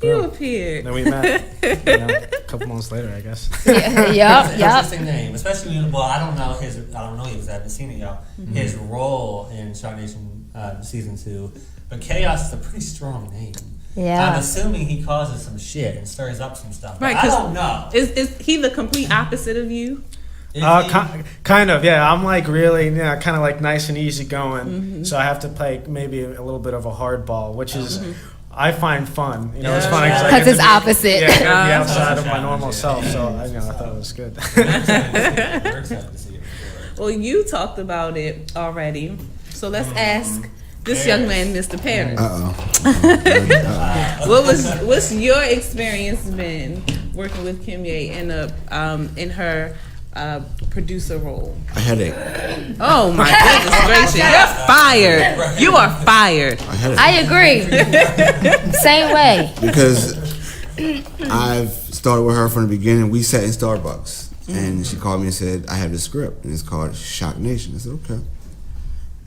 You appeared. Then we met, a couple months later, I guess. It's Yup, an yup. interesting name, especially I don't know his. I don't know his. I haven't seen it, y'all. His role in Shock Nation season 2, but Chaos is a pretty strong name. I'm Yeah. assuming he causes some shit and stirs up some stuff. But Right, I 'cause don't know. Is he the complete opposite of you? Is he- Kind of, yeah. I'm like really, kind of like nice and easy going. So I have to play maybe a little bit of a hardball, which is I find fun. It's funny Yeah. I 'Cause get to it's be- opposite. Yeah, I gotta be Oh, outside that's of my normal challenging. self. So I thought it was good. We're excited to see it. Well, you talked about it already. So let's ask this young man, Mr. Parrish. What's your experience been working with Kimia in her producer role? A headache. Oh my goodness gracious! You're fired. You are fired. A headache. I agree. Same way. Because I've started with her from the beginning. We sat in Starbucks, and she called me and said, "I have this script, and it's called Shock Nation." I said, "Okay."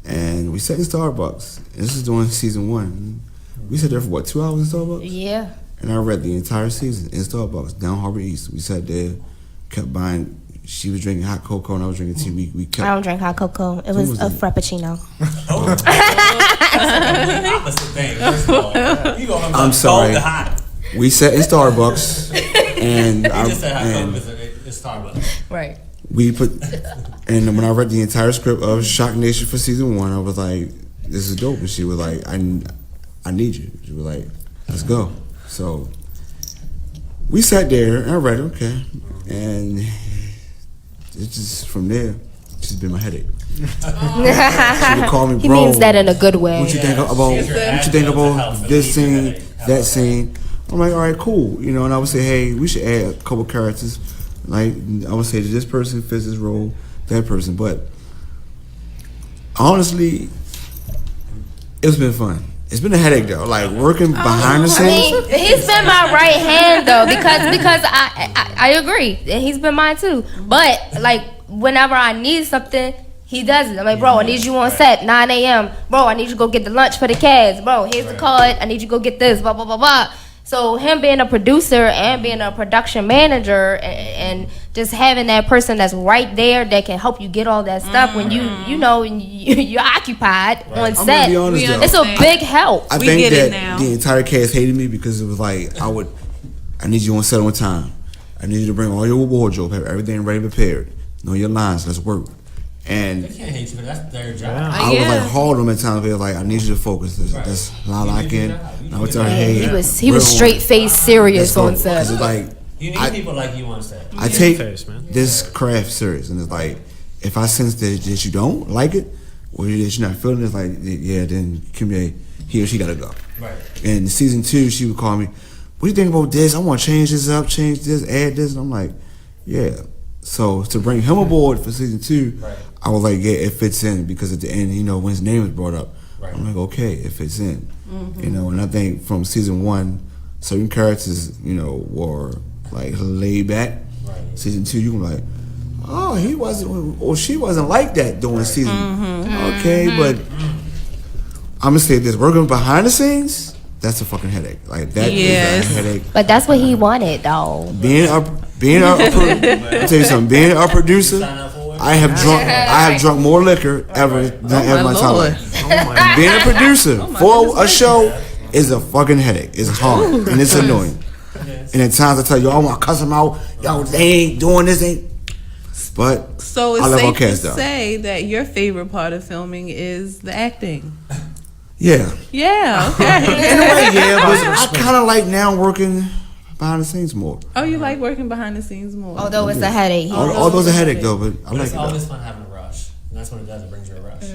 And we sat in Starbucks. And this is during season 1. We sat there for 2 hours in Starbucks? Yeah. And I read the entire season in Starbucks, down Harbor East. We sat there, kept buying she was drinking hot cocoa and I was drinking tea. We kept. I don't drink hot cocoa. It was a frappuccino. Opposite thing. First of all, you go from I'm sorry. cold to hot. We sat in Starbucks and You just said hot cocoa is Starbucks. Right. we put. And when I read the entire script of ShockNation for season 1, I was like, "This is dope." And she was like, "I need you." She was like, "Let's go." So we sat there and I read it, okay, and it's just from there. She's been my headache. She would call me, He bro. means that in a good way. What you think about this scene, that scene? I'm like, all right, cool. You know, and I would say, hey, we should add a couple characters. Like, I would say this person fits this role, that person. But honestly, it's been fun. It's been a headache though. Like working behind the I scenes. mean, he's been my right hand though, because I agree. He's been mine too. But like whenever I need something, he does it. I'm like, bro, I need you on set 9 a.m. Bro, I need you to go get the lunch for the kids. Bro, here's the card. I need you to go get this. Blah blah blah blah. So him being a producer and being a production manager and just having that person that's right there that can help you get all that stuff when you're occupied on I'm set. gonna be honest though. It's a big help. I think that the entire cast hated me because it was like I need you on set on time. I need you to bring all your wardrobe, have everything ready prepared. Know your lines, let's work. And They can't hate you, but that's their job. I was like hard on them at times. They were like, I need you to focus. That's not lock in. And I would tell her, hey, He was straight face serious on set. It's like You need people like you on set. I take this craft serious, and it's like if I sense that you don't like it or that you're not feeling it, it's like yeah, then Kimia, he or she gotta go. Right. And season 2, she would call me, what do you think about this? I want to change this up, change this, add this, and I'm like, yeah. So to bring him aboard for season 2, I was like, yeah, it fits in because at the end, you know, when his name was brought up, I'm like, okay, it fits in. You know, and I think from season 1, certain characters, you know, were like laid back. Season 2, you can like, oh, he wasn't, or she wasn't like that during season. Okay, but I'm gonna say this: working behind the scenes, that's a fucking headache. Like that is a headache. But that's what he wanted, though. Being a I'll tell you something. Being a producer, I have drunk more liquor ever than ever in my time. Being a producer for a show is a fucking headache. It's hard and it's annoying. And at times I tell you, I want to cuss them out. Yo, they ain't doing this. But So I it's love safe to Outcast, though. say that your favorite part of filming is the acting. Yeah. Yeah. Okay. In a way, yeah. But I kind of like now working behind the scenes more. Oh, you like working behind the scenes more? Although it's a headache. Although it's a headache though, but I like It's it. always fun having a rush. And that's what it does. It brings you a rush.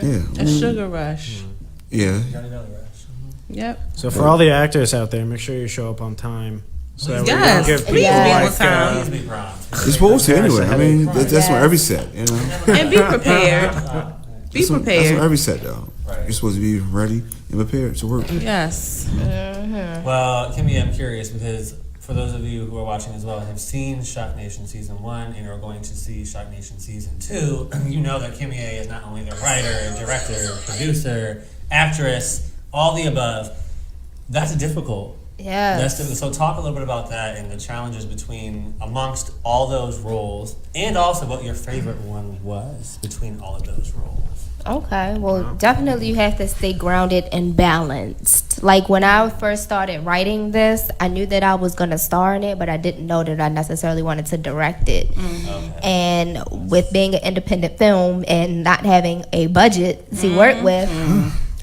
Yeah. A sugar rush. Yeah. Johnny Belly rush. Yep. So for all the actors out there, make sure you show up on time. So that we Yes, don't give please people be on like, time. Please be prompt. You're supposed to anyway. I mean, that's on every set, you know. And be prepared. Be That's on prepared. every set though. You're supposed to be ready and prepared to work. Yes. Well, Kimia, I'm curious because for those of you who are watching as well and have seen ShockNation Season 1 and are going to see ShockNation Season 2, you know that Kimia is not only the writer, director, producer, actress, all the above. That's difficult. Yeah. That's difficult. So talk a little bit about that and the challenges between amongst all those roles and also what your favorite one was between all of those roles. Okay, well, definitely you have to stay grounded and balanced. Like when I first started writing this, I knew that I was going to star in it, but I didn't know that I necessarily wanted to direct it. And with being an independent film and not having a budget to work with,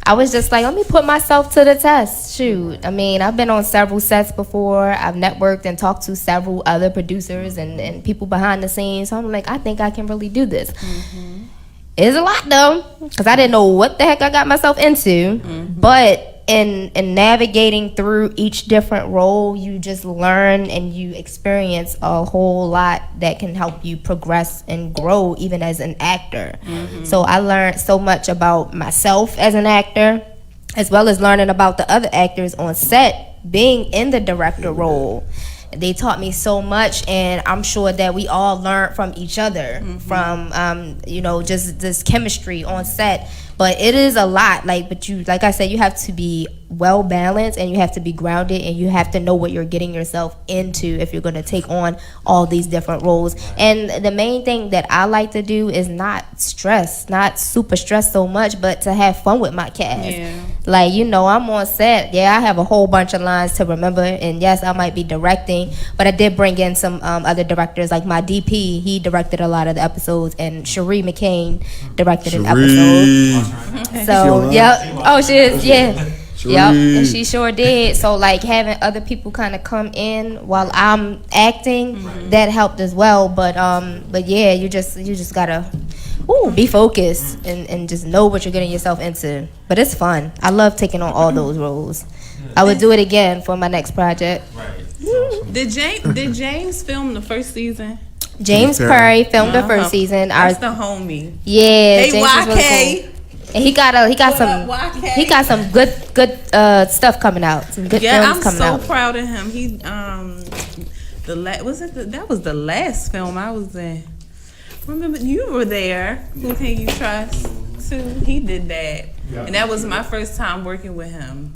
I was just like, let me put myself to the test. Shoot. I mean, I've been on several sets before. I've networked and talked to several other producers and people behind the scenes. So I'm like, I think I can really do this. It's a lot though, because I didn't know what the heck I got myself into. But in navigating through each different role, you just learn and you experience a whole lot that can help you progress and grow even as an actor. So I learned so much about myself as an actor, as well as learning about the other actors on set, being in the director role. They taught me so much, and I'm sure that we all learned from each other, from just this chemistry on set. But it is a lot, but you, like I said, you have to be well balanced, and you have to be grounded, and you have to know what you're getting yourself into if you're going to take on all these different roles. And the main thing that I like to do is not stress, not super stressed so much, but to have fun with my cast. Yeah. Like, you know, I'm on set. Yeah, I have a whole bunch of lines to remember, and yes, I might be directing, but I did bring in some other directors, like my DP. He directed a lot of the episodes, and Cherie McCain directed an episode. So, yeah. Oh, she is. Yeah. Yep, and she sure did. So like having other people kind of come in while I'm acting, that helped as well. But yeah, you just gotta be focused and just know what you're getting yourself into. But it's fun. I love taking on all those roles. I would do it again for my next project. Right. Did James film the first season? James Perry filmed the first season. That's the homie. Yeah, Hey, James was really YK. cool. And he got some good stuff coming out. Some good films coming out. I'm so proud of him. He that was the last film I was in. Remember you were there. Who Can You Trust? Too. He did that, and that was my first time working with him.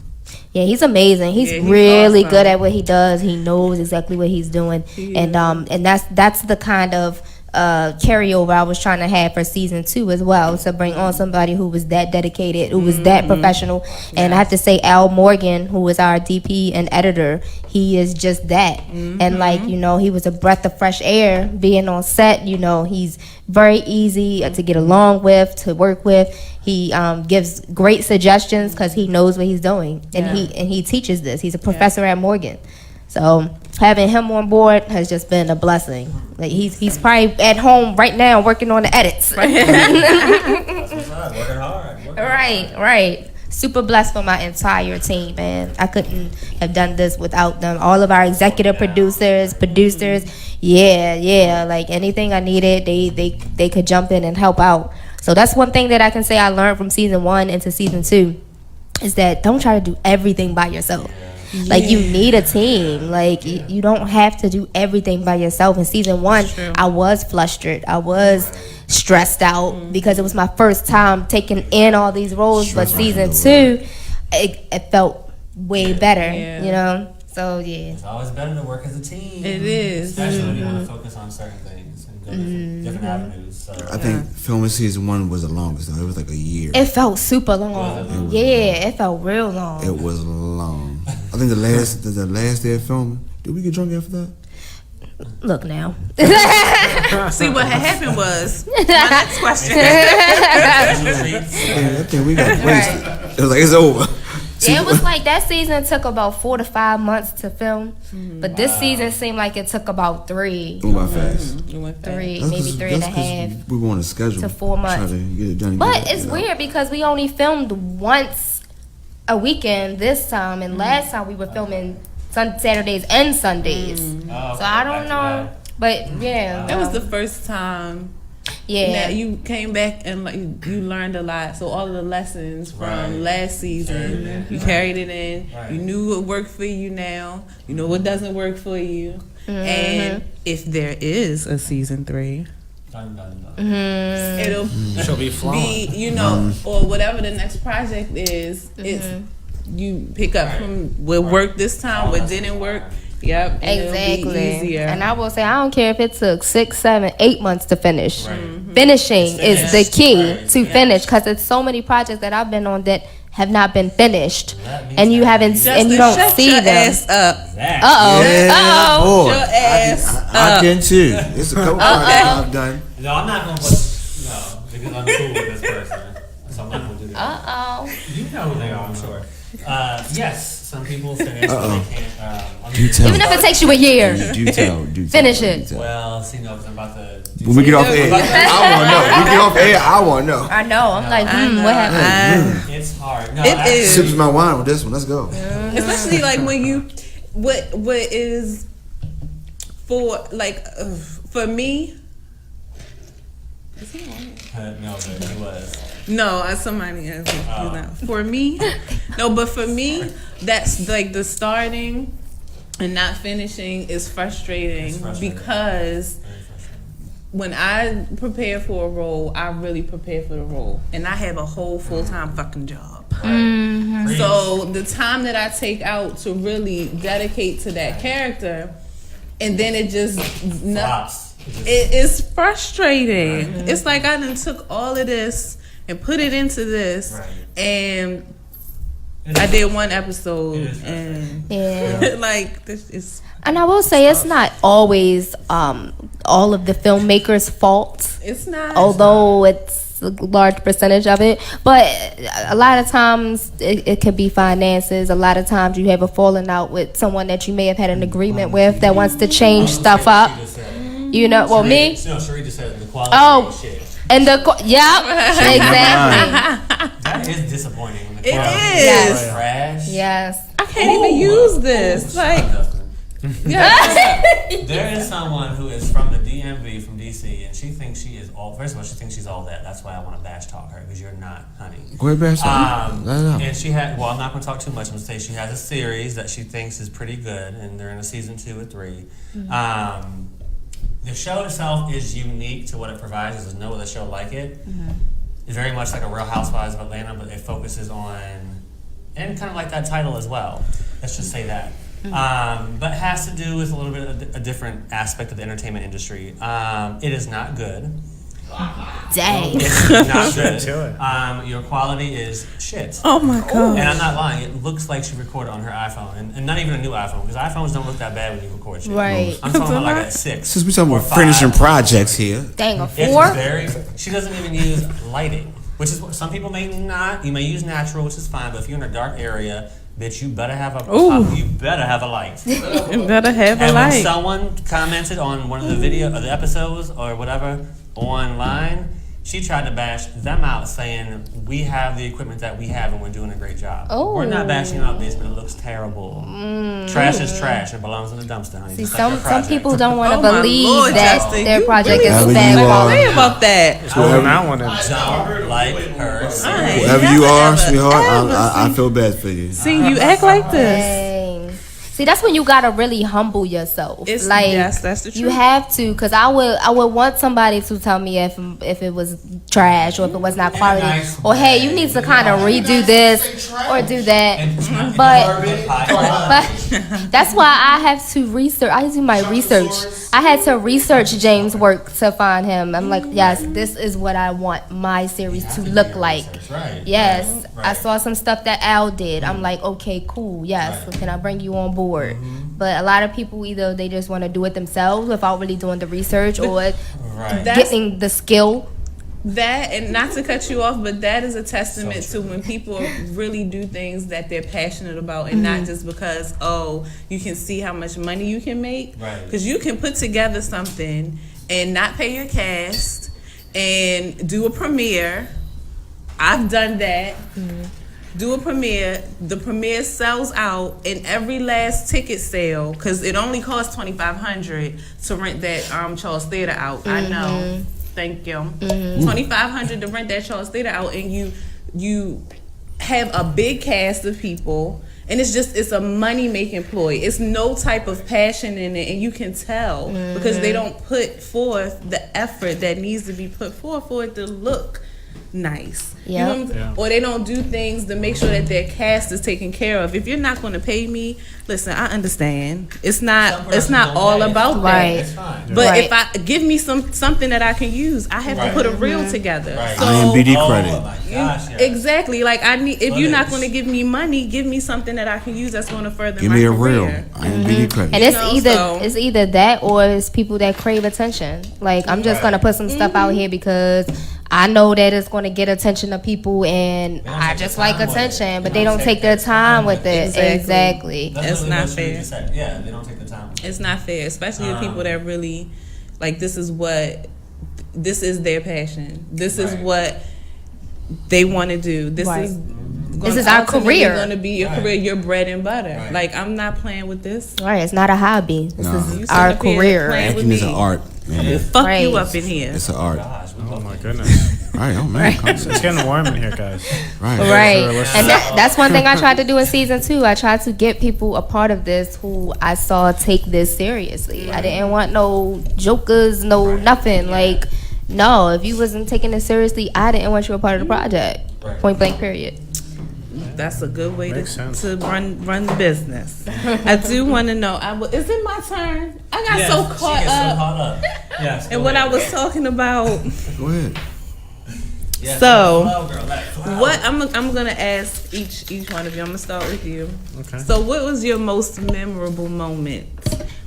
Yeah, he's amazing. He's really awesome. Good at what he does. He knows exactly what he's doing, and that's the kind of carryover I was trying to have for season 2 as well, to bring on somebody who was that dedicated, who was that professional. And I have to say, Al Morgan, who is our DP and editor, he is just that. And like, you know, he was a breath of fresh air being on set. You know, he's very easy to get along with, to work with. He gives great suggestions because he knows what he's doing, and he teaches this. He's a professor at Morgan. So having him on board has just been a blessing. Like he's probably at home right now working on the edits. Working hard. Right. Super blessed for my entire team, man. I couldn't have done this without them. All of our executive producers. Yeah. Like anything I needed, they could jump in and help out. So that's one thing that I can say I learned from season 1 into season 2 is that don't try to do everything by yourself. Like you need a team. Like you don't have to do everything by yourself. In season 1, I was flustered. I was stressed out because it was my first time taking in all these roles. But season 2, it felt way better. You know. So yeah. It's always better to work as a team. It is, especially when you want to focus on certain things and go different avenues. So, I think filming season 1 was the longest though. It was like a year. It felt super long. It felt real long. It was long. I think the last day of filming. Did we get drunk after that? Look now. See what had happened was my next question. I think we got wasted. It was like it's over. It was like that season took about 4 to 5 months to film, but this season seemed like it took about 3. It went fast. Maybe 3 and a half. We were on a schedule to 4 months. Try to get it done. But it's weird because we only filmed once a weekend this time, and last time we were filming Saturdays and Sundays. So I don't know, but yeah, that was the first time. Yeah, now you came back and like you learned a lot. So all of the lessons from last season, you carried it in. You knew what worked for you now. You know what doesn't work for you. And if there is a season 3, it'll she'll be flowing. you know, or whatever the next project is. It's you pick up from what worked this time, what didn't work. Yep, exactly. And I will say, I don't care if it took 6, 7, 8 months to finish. Finishing is the key to finish, because there's so many projects that I've been on that have not been finished, and you haven't, and you don't see them. Ass up. Your ass up. I can too. It's a couple projects I've done. No, I'm not gonna put because I'm cool with this person, so I'm not gonna do that. You know who they are, I'm sure. Yes, some people finish, but they can't. Even if it takes you a year, do tell. Finish it. Well, see, no, because I'm about to. When we get off air, I want to know. We get off air, I want to know. I know. I'm like, what happened? It's hard. No, it is. Sips my wine with this one. Let's go. Especially like when you, what is for like for me. Is he on? No, but he was. No, somebody else. For me, no, but for me, that's like the starting and not finishing is frustrating. Because when I prepare for a role, I really prepare for the role, and I have a whole full-time fucking job. Right. So the time that I take out to really dedicate to that character, and then it just Flops. it is frustrating. It's like I done took all of this and put it into this, and I did one episode, and like this is. And I will say it's not always all of the filmmakers' fault. It's not. Although it's a large percentage of it. But a lot of times it could be finances. A lot of times you have a falling out with someone that you may have had an agreement with that wants to change stuff up. You know, well, me? No, Sheree just said the quality of shit. And exactly. That is disappointing. When the It quality is. trash. Yes. I can't even use this. Like, there is someone who is from the DMV, from DC, and she thinks she is all. First of all, she thinks she's all that. That's why I want to bash talk her, because you're not, honey. Go ahead, bash talk. And she had. Well, I'm not going to talk too much. I'm going to say she has a series that she thinks is pretty good, and they're in a season 2 or 3. The show itself is unique to what it provides. There's no other show like it. It's very much like a Real Housewives of Atlanta, but it focuses on, and kind of like that title as well. Let's just say that. But has to do with a little bit of a different aspect of the entertainment industry. It is not good. Dang. It's not good. Your quality is shit. oh my god. And I'm not lying. It looks like she recorded on her iPhone, and not even a new iPhone, because iPhones don't look that bad when you record shit. Right. I'm talking about like a 6. Since we talking or about 5. finishing projects here. Dang, a It's 4? very. She doesn't even use lighting, which is what some people may not. You may use natural, which is fine, but if you're in a dark area, bitch, you better have a you better have a light. You better have a And when light. someone commented on one of the video or the episodes or whatever online, she tried to bash them out, saying we have the equipment that we have and we're doing a great job. Oh. We're not bashing out this, but it looks terrible. Trash is trash. It belongs in the dumpster, honey. See, Just like your some project. people don't want to Oh my believe Lord, that Justin, their you project really is Whoever bad you are. quality. Say about that. Whoever that one is. Don't like her. Whoever you are, sweetheart, I feel bad for you. See, you act like this. Dang. See, that's when you gotta really humble yourself. It's, like, yes, that's the truth. you have to, cause I would want somebody to tell me if it was trash or if it was not quality, nice or hey, you need to kind of redo this or do that. But that's why I have to research. I do my research. I had to research James' work to find him. I'm like, yes, this is what I want my series to look like. Right. Yes, Right. I saw some stuff that Al did. I'm like, okay, cool. Yes, Right. can I bring you on board? But a lot of people either they just want to do it themselves without really doing the research or Right. getting the skill. That, and not to cut you off, but that is a testament to when people really do things that they're passionate about, and not just because, oh, you can see how much money you can make. Right. Because you can put together something and not pay your cast and do a premiere. I've done that. Do a premiere. The premiere sells out, and every last ticket sale, because it only costs $2,500 to rent that Charles Theater out. I know. Thank you. $2,500 to rent that Charles Theater out, and you have a big cast of people, and it's a money making ploy. It's no type of passion in it, and you can tell because they don't put forth the effort that needs to be put forth for it to look nice. Yep. You know what I'm saying? Or they don't do things to make sure that their cast is taken care of. If you're not going to pay me, listen, I understand. It's not all about that. Right. It's fine. But Right. if I give me something that I can use, I have to put a reel together. Right. So IMBD credit. Oh my gosh, yeah. exactly, like I need. If you're not Footage. going to give me money, give me something that I can use that's going to further Give my me a career. real. IMBD credit. And it's know, it's either that or it's people that crave attention. Like I'm just gonna put some stuff out here because I know that it's gonna get attention of people, and don't I take just the like time with it. attention, but They they don't don't take take their their time time with it. Exactly. Exactly. That's It's literally not what Sheree fair. just said. Yeah, they don't take the time. It's not fair, especially the people that really like. This is their passion. This is Right. what they want to do. This Right. is. This is our career. Going to be your Right. career, your bread and butter. Right. Like I'm not playing with this. All right, it's not a hobby. This No. is You our sit up here career. playing with Acting is me. an art, man. Fuck Right. you up in here. It's an art. Gosh, we Oh both my did. goodness. Right, oh man. It's getting warm in here, guys. Right. Right, Sure, let's- and that's one thing I tried to do in season 2. I tried to get people a part of this who I saw take this seriously. I didn't want no jokers, no nothing. Like, no, if you wasn't taking it seriously, I didn't want you a part of the project. Right. Point blank, period. That's a good way Makes sense. to run the business. I do want to know. Is it my turn? I got so caught up. Yes. And what I was talking about. Go ahead. Yes, So, flow, girl, let it flow. what I'm gonna ask each one of you. I'm gonna start with you. Okay. So, what was your most memorable moment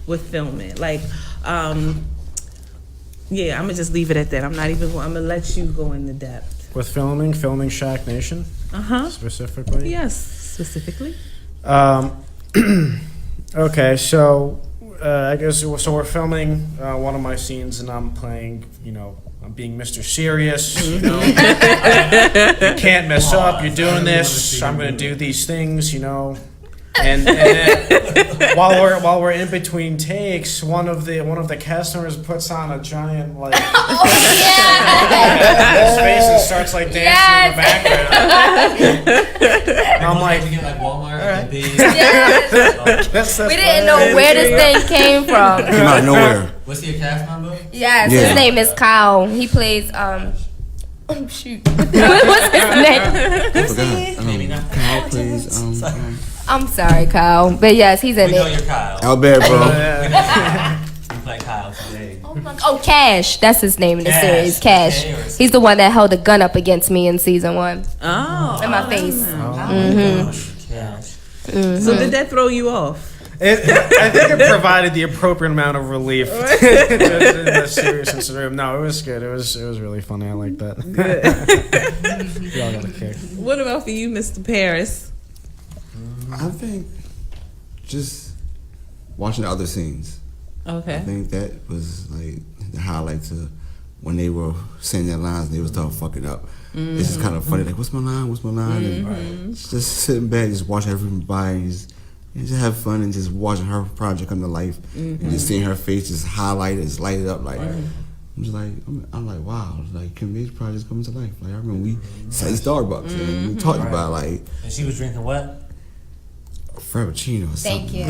with filming? Like, yeah, I'm gonna just leave it at that. I'm gonna let you go into depth. With filming ShockNation specifically. Yes, specifically. Okay, so I guess we're filming one of my scenes, and I'm playing. I'm being Mr. Serious. You can't mess up. You're doing this. I'm gonna do these things. And then while we're in between takes, one of the cast members puts on a giant his face and starts dancing in the background. And I'm like, You get Walmart, that's We didn't know where this thing came from. Came out of nowhere. What's your cast member? Yes, Yeah. his name is Kyle. He plays oh shoot. What's his name? I forgot. Maybe not. Kyle plays I'm sorry, Kyle. But yes, he's in We know it. you're Kyle. Albert, bro. You play Kyle today. Oh, Cash. That's his name in the Cash. series. Cash. Okay, or- He's the one that held a gun up against me in season 1. Oh, In my face. Cash. so did that throw you off? I think it provided the appropriate amount of relief in the seriousness of the room. No, it was good. It was really funny. I like that. We all got a kick. What about for you, Mr. Paris? I think just watching the other scenes. Okay. I think that was the highlight to when they were saying their lines and they would start fucking up. It's just kind of funny, what's my line? What's my line? And just sitting back, just watching everybody, and just have fun and just watching her project come to life and just seeing her face just highlighted, just lighted up. I'm just I'm like, wow, Kimia's project's coming to life. I remember we sat in Starbucks and we talked about And she was drinking what? Frappuccino or something. Thank you. He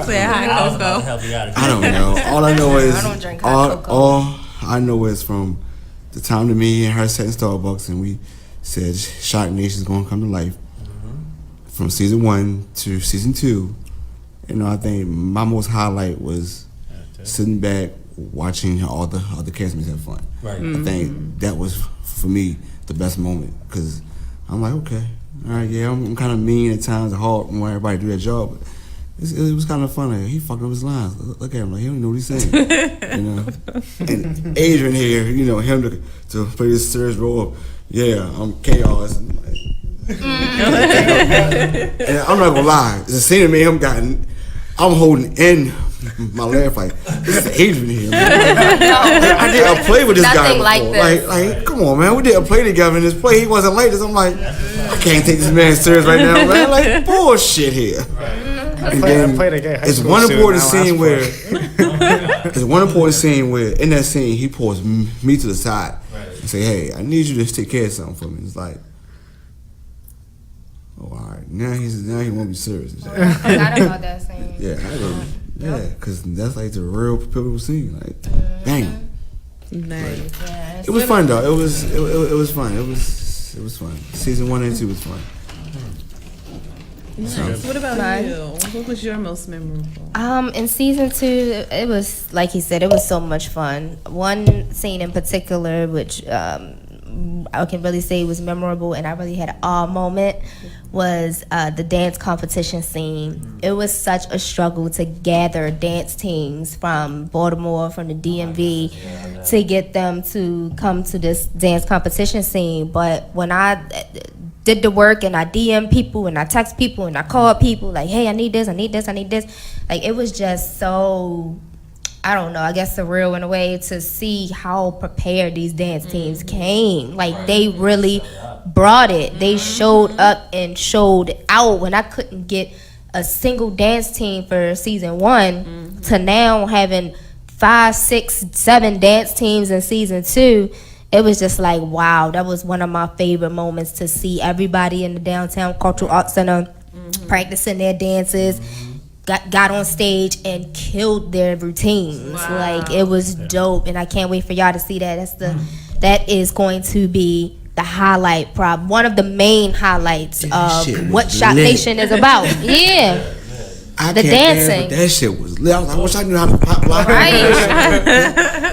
said hi, I was about to Coco. help you out. I don't know. All I know is I don't drink hot cocoa. all I know is from the time to me and her sat in Starbucks and we said ShockNation's gonna come to life. From season 1 to season 2, I think my most highlight was sitting back watching all the other castmates have fun. Right. I think that was for me the best moment because I'm like, okay, all right, yeah, I'm kind of mean at times, hard when everybody do their job. But it was kind of funny. He fucking up his lines. Look at him, he don't know what he's saying. And Adrian here, him to play this serious role of, yeah, I'm chaos. And and I'm not gonna lie, it's a scene of me, I'm holding in my laugh this is Adrian here, man. I didn't play with this guy Nothing before. like this. Come on, man, we didn't play together in this play. He wasn't like this. I'm like, I can't take this man serious right now, man. Bullshit here. And then it's one important scene where in that scene he pulls me to the side and say, hey, I need you to take care of something for me. It's like, oh, all right. Now he won't be serious. I forgot about that scene. Yeah, I didn't. Yeah, because that's the real pivotal scene. Bang. Nice. Yeah, It was fun though. It was fun. It was fun. Season 1 and 2 was fun. Nice. What about you? What was your most memorable? In season 2, it was like he said, it was so much fun. One scene in particular, which I can really say was memorable, and I really had an awe moment, was the dance competition scene. It was such a struggle to gather dance teams from Baltimore, from the DMV, to get them to come to this dance competition scene. But when I did the work and I DM people and I text people and I called people hey, I need this. It was just so, I don't know, I guess surreal in a way to see how prepared these dance teams came. They really brought it. They showed up and showed out. When I couldn't get a single dance team for season 1 to now having 5, 6, 7 dance teams in season 2, it was just wow, that was one of my favorite moments to see everybody in the Downtown Cultural Arts Center practicing their dances, got on stage and killed their routines. It was dope, and I can't wait for y'all to see that. That is going to be the highlight, one of the main highlights Shit of what was Shock lit. Nation is about. Yeah. I The can't dancing. But that shit was lit. I wish I knew how to pop lock. Right.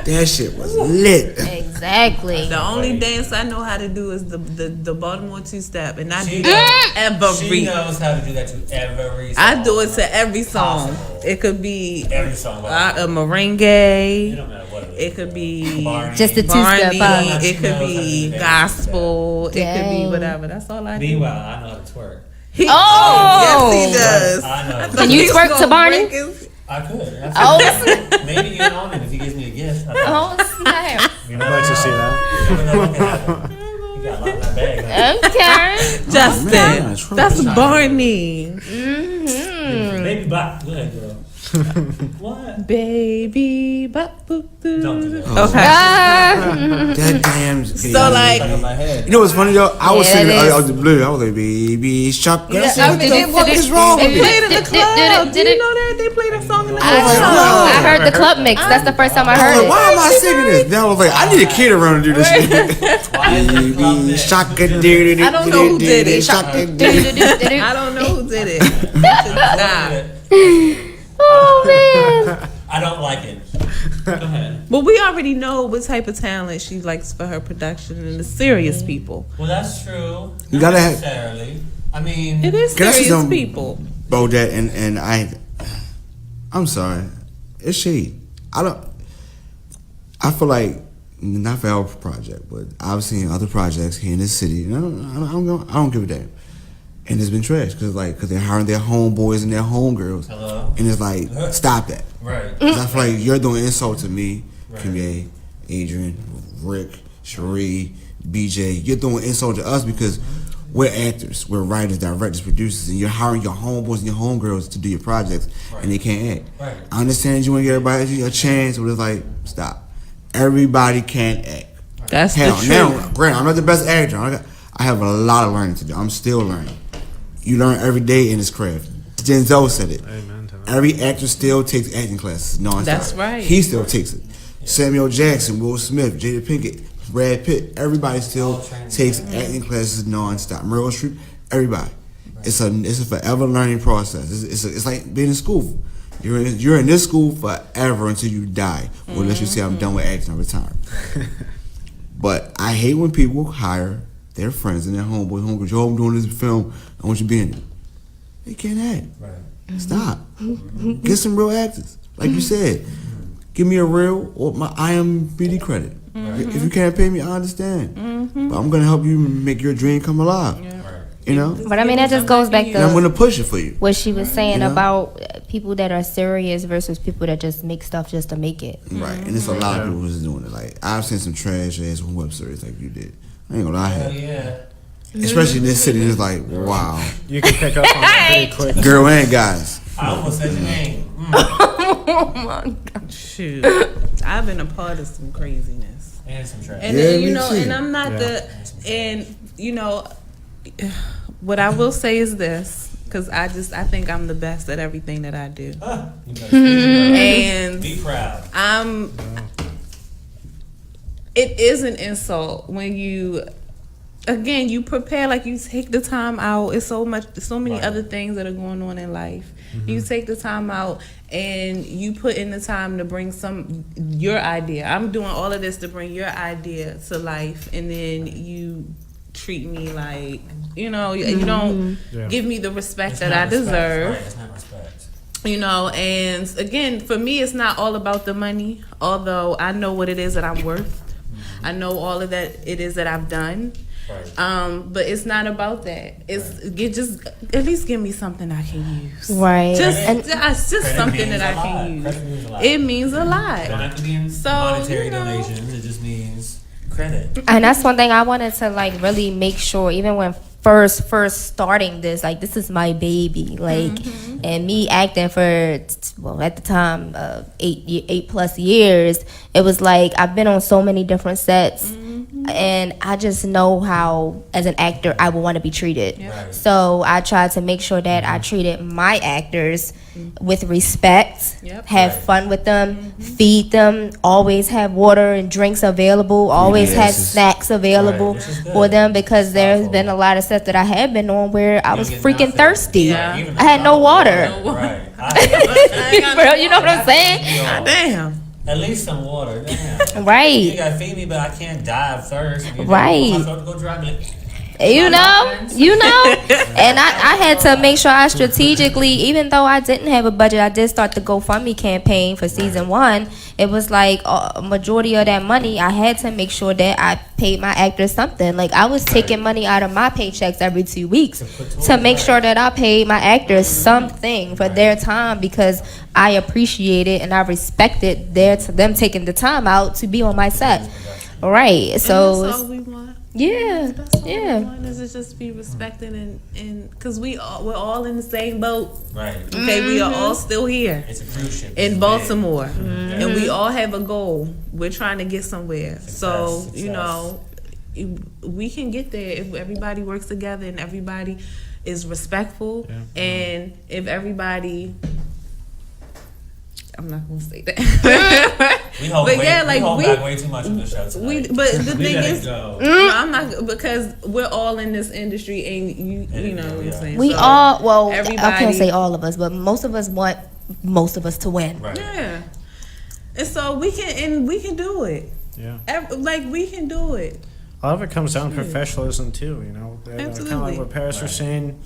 That shit was lit. Exactly. The only dance I know how to do is the Baltimore two-step, and I do that She every. knows how to do that to every song. I do it to every song. Possible. It could be Every song. a It merengue. don't matter what it is. It could be Barney. Just the two-step, Barney. She It could knows how to be do that. gospel. It could be Dang. whatever. That's all I do. Meanwhile, I know how to twerk. Oh. Yes, he does. I know. Can you He's twerk to gonna Barney? break his- I could. Oh. Maybe get on it if he gives me a gift. I thought, Oh, snap. you I'd like to see that. You never know what can happen. You got a lot in that bag. Huh? Okay. Justin, man, that's right. that's Barney. Baby bop. Go ahead, girl. What? Baby, bop, boop, boop. Don't do that. Okay. That damn. So like, Stuck in my head. You know what's funny though? I was Yeah, singing it is. out the blue. I was like, baby, Shock. I said, I what mean, the fuck is wrong with me? played in the club. Did Do it? you know that they played that song in the I club? heard the club mix. That's the first time I I was heard like, it. why am I singing this? Then I was like, I need a kid around to do this shit. Why is the club Baby, there? Shock. I don't know who did it. Do-do-do-do-do. I don't know who did it. Stop. Oh man. I don't like it. Go ahead. But we already know what type of talent she likes for her production and the serious people. Well, that's true. You Not gotta have- necessarily. I mean, It is Can I say serious something? people. Bodette and I'm sorry, it's shade. I feel like not for our project, but I've seen other projects here in this city, and I don't give a damn. And it's been trash because they're hiring their homeboys and their homegirls, Hello? and it's like stop that. Right. 'Cause I feel like you're doing insult to me, Right. Kimia, Adrian, Rick, Cherie, BJ. You're doing insult to us because we're actors, we're writers, directors, producers, and you're hiring your homeboys and your homegirls to do your projects, and they can't act. Right. I understand you want to give everybody a chance, but it's like, stop. Everybody can't act. That's Hell, the truth. now, granted, I'm not the best actor. I have a lot of learning to do. I'm still learning. You learn every day in this craft. Denzel said it. Amen to that. Every actor still takes acting classes. No, That's right. He still takes it. Samuel Jackson, Will Smith, Jada Pinkett, Brad Pitt. Everybody still takes acting classes nonstop. Meryl Streep. Everybody. It's a forever learning process. It's like being in school. You're in this school forever until you die, or unless you say I'm done with acting, I retire. But I hate when people hire their friends and their homeboys. Yo, I'm doing this film. I want you to be in it. They can't act. Right. Stop. Get some real actors. Like you said, give me a real or my IMDb credit. If you can't pay me, I understand. But I'm gonna help you make your dream come alive. Right. You know, But I mean, that just goes back and I'm to gonna push it for you. what she was saying You know? about people that are serious versus people that just make stuff just to make it. Right, and it's a lot of people who's doing it. Like I've seen some trash ass web series like you did. I ain't gonna lie, I Hell have. yeah. Especially in this city, it's like wow, You can pick up on that pretty quick. girl and guys. I almost said your name. Oh my God. Shoot. I've been a part of some craziness. And some trash. And Yeah, then, you me know, too. and I'm not what I will say is this, because I think I'm the best at everything that I do. You better speak, girl. And Be proud. it is an insult when you prepare, like you take the time out. It's so many Right. other things that are going on in life. You take the time out and you put in the time to bring your idea. I'm doing all of this to bring your idea to life, and then you treat me like, you don't Yeah. give me the respect It's that not I respect. deserve. Right, it's not respect. And again, for me, it's not all about the money, although I know what it is that I'm worth. I know all of that it is that I've done. Right. But it's not about that. Just at least give me something I can use. Right. It's just Credit something means that I a lot. can use. Credit means a lot. It means a It don't lot. have to be in So, monetary you know. donations. It just means credit. And that's one thing I wanted to like really make sure, even when first starting this, like this is my baby, like, and me acting for at the time 8+ years, it was like I've been on so many different sets, and I just know how, as an actor, I would want to be treated. Right. So I try to make sure that I treated my actors with respect, Yep. have Right. fun with them, feed them, always have water and drinks available, always have Yes. snacks available Right, which is good. for them, because there's Thoughtful. been a lot of sets that I have been on where I You was get freaking nothing. thirsty. Yeah. Even I had no the water. Right. Bro, you know what I'm saying? Yo, Damn. At least some water. Damn. You Right. gotta feed me, but I can't die of thirst. You know, Right. I'm supposed to go drive me. You know. And I had to make sure I strategically, even though I didn't have a budget, I did start the GoFundMe campaign for season 1. It was like a majority of that money, I had to make sure that I paid my actors something. Like, I was taking money out of my paychecks every 2 weeks to make sure that I paid my actors something for their time, because I appreciated and I respected them taking the time out to be on my set. Right. And So that's all we want. yeah, That's all we yeah. want is to just be respected and because we're all in the same boat. Right. Okay, we are all still here It's a cruise ship. It's in big. Baltimore, Yeah. and we all have a goal. We're trying to get somewhere. So Success. you know, we can get there if everybody works together and everybody is respectful, and if everybody. I'm not gonna say that. We hold, But way, yeah, like, we hold we- back way too much on the show tonight. But the We thing gotta is, go. no, I'm not, because we're all in this industry, and you know what I'm saying. We So, all, well, I everybody- can't say all of us, but most of us want most of us to win. Right. Yeah, and so we can do it. Yeah. Like, we can do it. A lot of it comes down to professionalism too, you know. Kind of Absolutely. like what Paris was saying,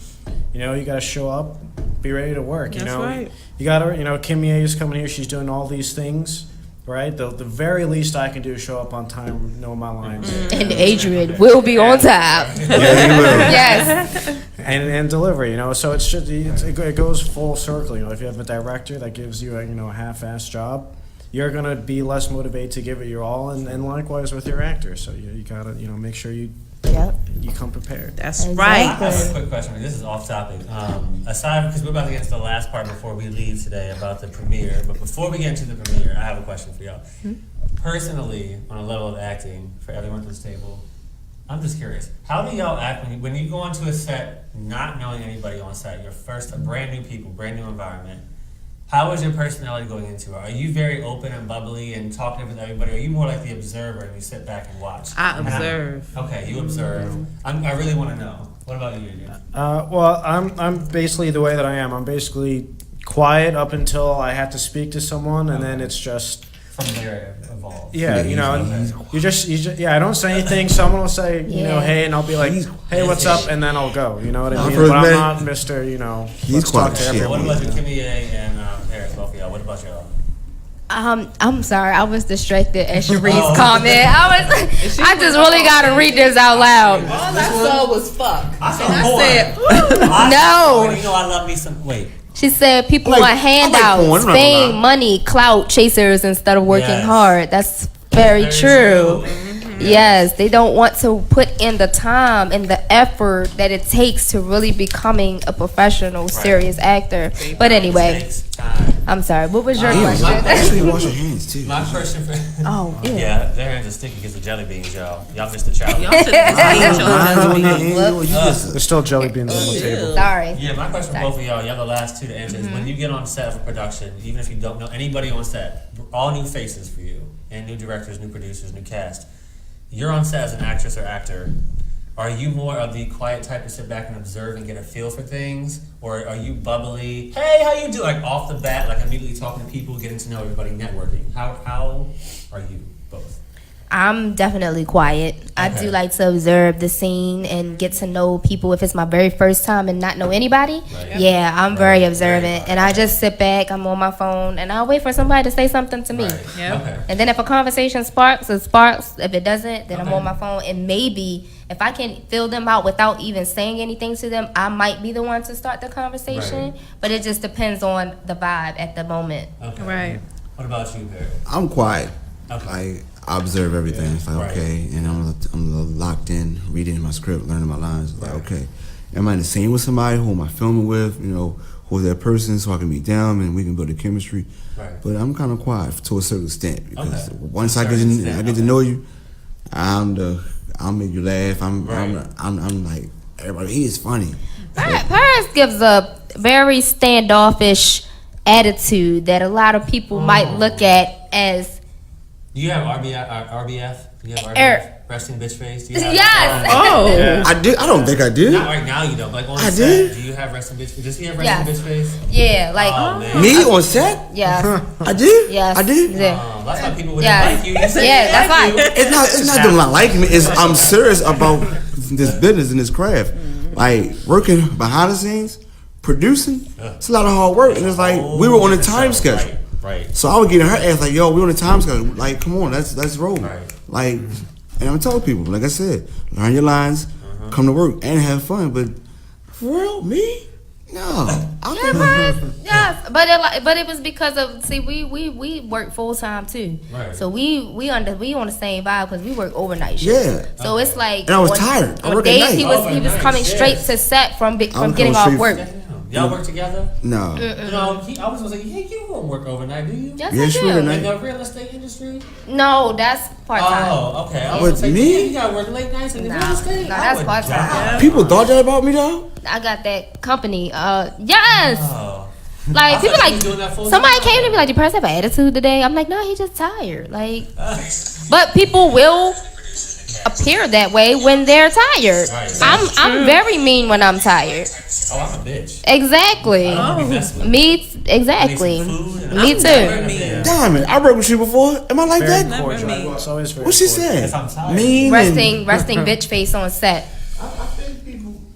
you know, you got to show up, be ready to work. You That's know, right. you got to, you know, Kimia is coming here. She's doing all these things, right? The very least I can do is show up on time, know my lines, And Adrian will be on time. Yeah, he will. Yes. and deliver. You know, so it goes full circle. You know, if you have a director that gives you a half-assed job, you're gonna be less motivated to give it your all, and likewise with your actors. So you gotta make sure you come prepared. That's Exactly. I right. have a quick question. This is off topic. Aside, because we're about to get into the last part before we leave today about the premiere, but before we get into the premiere, I have a question for y'all. Personally, on a level of acting, for everyone at this table, I'm just curious. How do y'all act when you go onto a set not knowing anybody on set? You're first, a brand new people, brand new environment. How is your personality going into it? Are you very open and bubbly and talkative with everybody? Or are you more like the observer and you sit back and watch? I observe. Okay, you observe. I really want to know. What about you, Adrian? Well, I'm basically the way that I am. I'm basically quiet up until I have to speak to someone, and then it's just From there, evolve. yeah, you know, Okay. you just I don't say anything. Someone will say Yeah. hey, and I'll be like, hey, what's up, and then I'll go. You know what I I've mean? heard But I'm that. not Mr. He's Let's quiet talk to as shit. everyone. What about you, Kimia and Paris, both of y'all? What about y'all? I'm sorry, I was distracted at Cherie's Oh. comment. I just really gotta read this out loud. All I saw was fuck. I saw And I porn. said, No. You know I love me some. Wait. She said people I like- want I like handouts, porn, I'm not fame, gonna lie. money, clout chasers instead of working Yes. hard. That's very true. Yes, they don't want to put in the time and the effort that it takes to really becoming a professional, serious actor. But anyway, Takes time. I'm sorry. What was your Damn, question? make sure you wash your hands too. My question for. Oh, yeah. Yeah, their hands are sticky because of jelly beans, y'all. Y'all missed the challenge. y'all should have seen Mine's on your your hands. You just There's still jelly beans on the table. Sorry. Yeah, my question for both of y'all, y'all the last two to answer is when you get on set for production, even if you don't know anybody on set, all new faces for you, and new directors, new producers, new cast. You're on set as an actress or actor. Are you more of the quiet type to sit back and observe and get a feel for things? Or are you bubbly, hey, how you do? Like off the bat, like immediately talking to people, getting to know everybody, networking. How are you both? I'm definitely quiet. I Okay. do like to observe the scene and get to know people. If it's my very first time and not know anybody, Right. yeah, I'm very Right. observant. And I just sit back, I'm on my phone, and I'll wait for somebody to say something to me. Right. Yep. Okay. And then if a conversation sparks, it sparks. If it doesn't, then I'm Okay. on my phone. And maybe if I can fill them out without even saying anything to them, I might be the one to start the conversation. Right. But it just depends on the vibe at the moment. Okay. Right. What about you, Perry? I'm quiet. Okay. I observe everything. It's like, Right. okay, and I'm locked in, reading my script, learning my lines. It's like, Right. okay, am I in the scene with somebody? Who am I filming with? You know, who's that person? So I can meet them and we can build a chemistry. Right. But I'm kind of quiet to a certain extent because Okay. once To a I get certain to, extent, I get to okay. know you, I'll make you laugh. I'm like everybody. He is funny. Paris gives a very standoffish attitude that a lot of people might look at as. Do you have RBF? Do you have RBF? Resting bitch face? Do you have, Yes. I do. I don't think I do. Not right now, you don't. Like on I set, do. do you have resting bitch face? Does he have resting bitch face? Yeah, like man. Me on set? Yeah. I do. Yes. I do. Yeah. That's why people would Yes. like you. You said Yeah, they that's like right. you. It's not them not liking me. It's I'm serious about this business and this craft. Like working behind the scenes, producing. It's a lot of hard work, and it's like we were on a time schedule. Right. So I would get in her ass like, yo, we on a time schedule. Like, come on, let's roll. Right. Like, and I'm telling people, like I said, learn your lines, come to work, and have fun. But for real, me? No. Yes, but it was because of we work full time too. Right. So we on the same vibe because we work overnight shifts. Yeah. So it's like And I was tired. I On work at days night. he was Overnight, coming straight yes. to set from getting coming off straight- work. Y'all work together? No. No, I was gonna say, hey, you don't work overnight, do you? Yes, Yeah, I sure, do. night. In the real estate industry? No, that's part time. Oh, okay. I was But gonna say, me? yeah, you gotta work late nights in the Nah, real estate? nah, I that's would part-time. die. People thought that about me though. I got that company. Yes. Oh. Like I people thought you like was doing that full somebody time. came to me like, "Did person have an attitude today?" I'm like, "No, he just tired." Like, but people will appear that way when they're tired. Right. I'm very mean when I'm tired. Oh, I'm a bitch. Exactly. I don't be messing with Exactly. Need some food and Me I'm too. never mean. Diamond, I worked with you before. Am I like Very that? cordial. me. It's always very What she cordial. said? If I'm tired. Mean. Resting bitch face on set. I think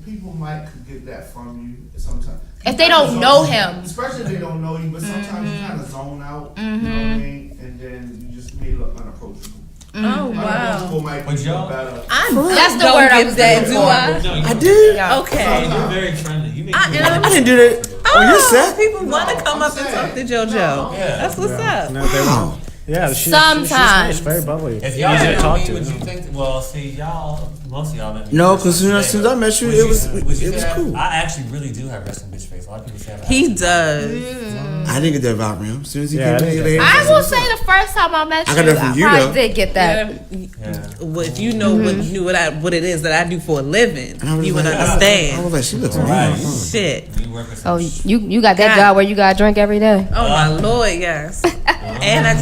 people might could get that from you sometimes. If they don't know him. Especially if they don't know you, but sometimes you kind of zone out, you know what I mean? And then you just may look unapproachable. Oh wow. People might But be y'all- better. That's the don't word I get was that, looking do for. I? No, you I don't. did. Yeah. Okay. You're very friendly. You make I me am. I didn't do that. On your set? People want to come I'm up and saying. talk to JoJo. Yeah. That's what's up. No, they won't. Yeah, she's Sometimes. nice, very bubbly. If y'all Easy to didn't know talk me, to. would you think? Well, see, most of y'all met me. No, first because today, since but I met you, would it was would you have- cool. I actually really do have resting bitch face. A lot of people say I have He attitude. does. I didn't get that vibe from him. As soon as he Yeah, I came in, didn't he get laid I hands will on say the first time I met I you, got that from you, probably though. did get that. Yeah. What you know, what you what it is that I do for a living. And I was You would like, I understand. was like, she looks Right. right. Shit. You work with some Oh, you got that God. job where you got to drink every day. Oh my lord, yes. And I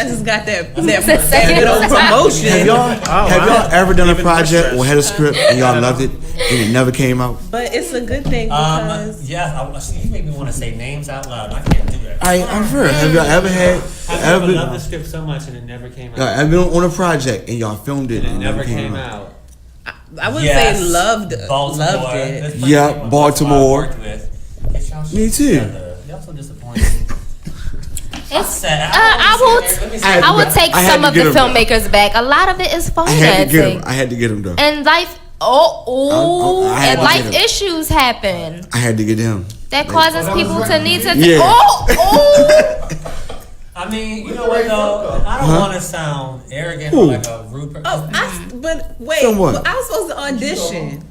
just got that Second good old time. promotion. Have y'all ever done a Even more project stress. or had a script and y'all loved it and it never came out? But it's a good thing because yeah, see, you make me want to say names out loud. I can't do that. I'm sure. Have y'all ever had? I Ever loved the been, script so much and it never came out. y'all ever been on a project and y'all filmed it And it and never came out. I wouldn't Yes. say loved Baltimore. loved There's it. plenty Yeah, of people Baltimore. I worked with. Get y'all shit Me too. together. Y'all so disappointing. It's, I I would take I had some to of the get 'em. filmmakers back. A lot of it is I had to get financing. him. I had to get him though. And life, I had and to life get 'em. issues happen. I had to get him. That causes people to need to. Yeah. I mean, you know what though? I don't want to sound arrogant or Who? like a rude person. But wait, Somewhat. I was supposed to audition.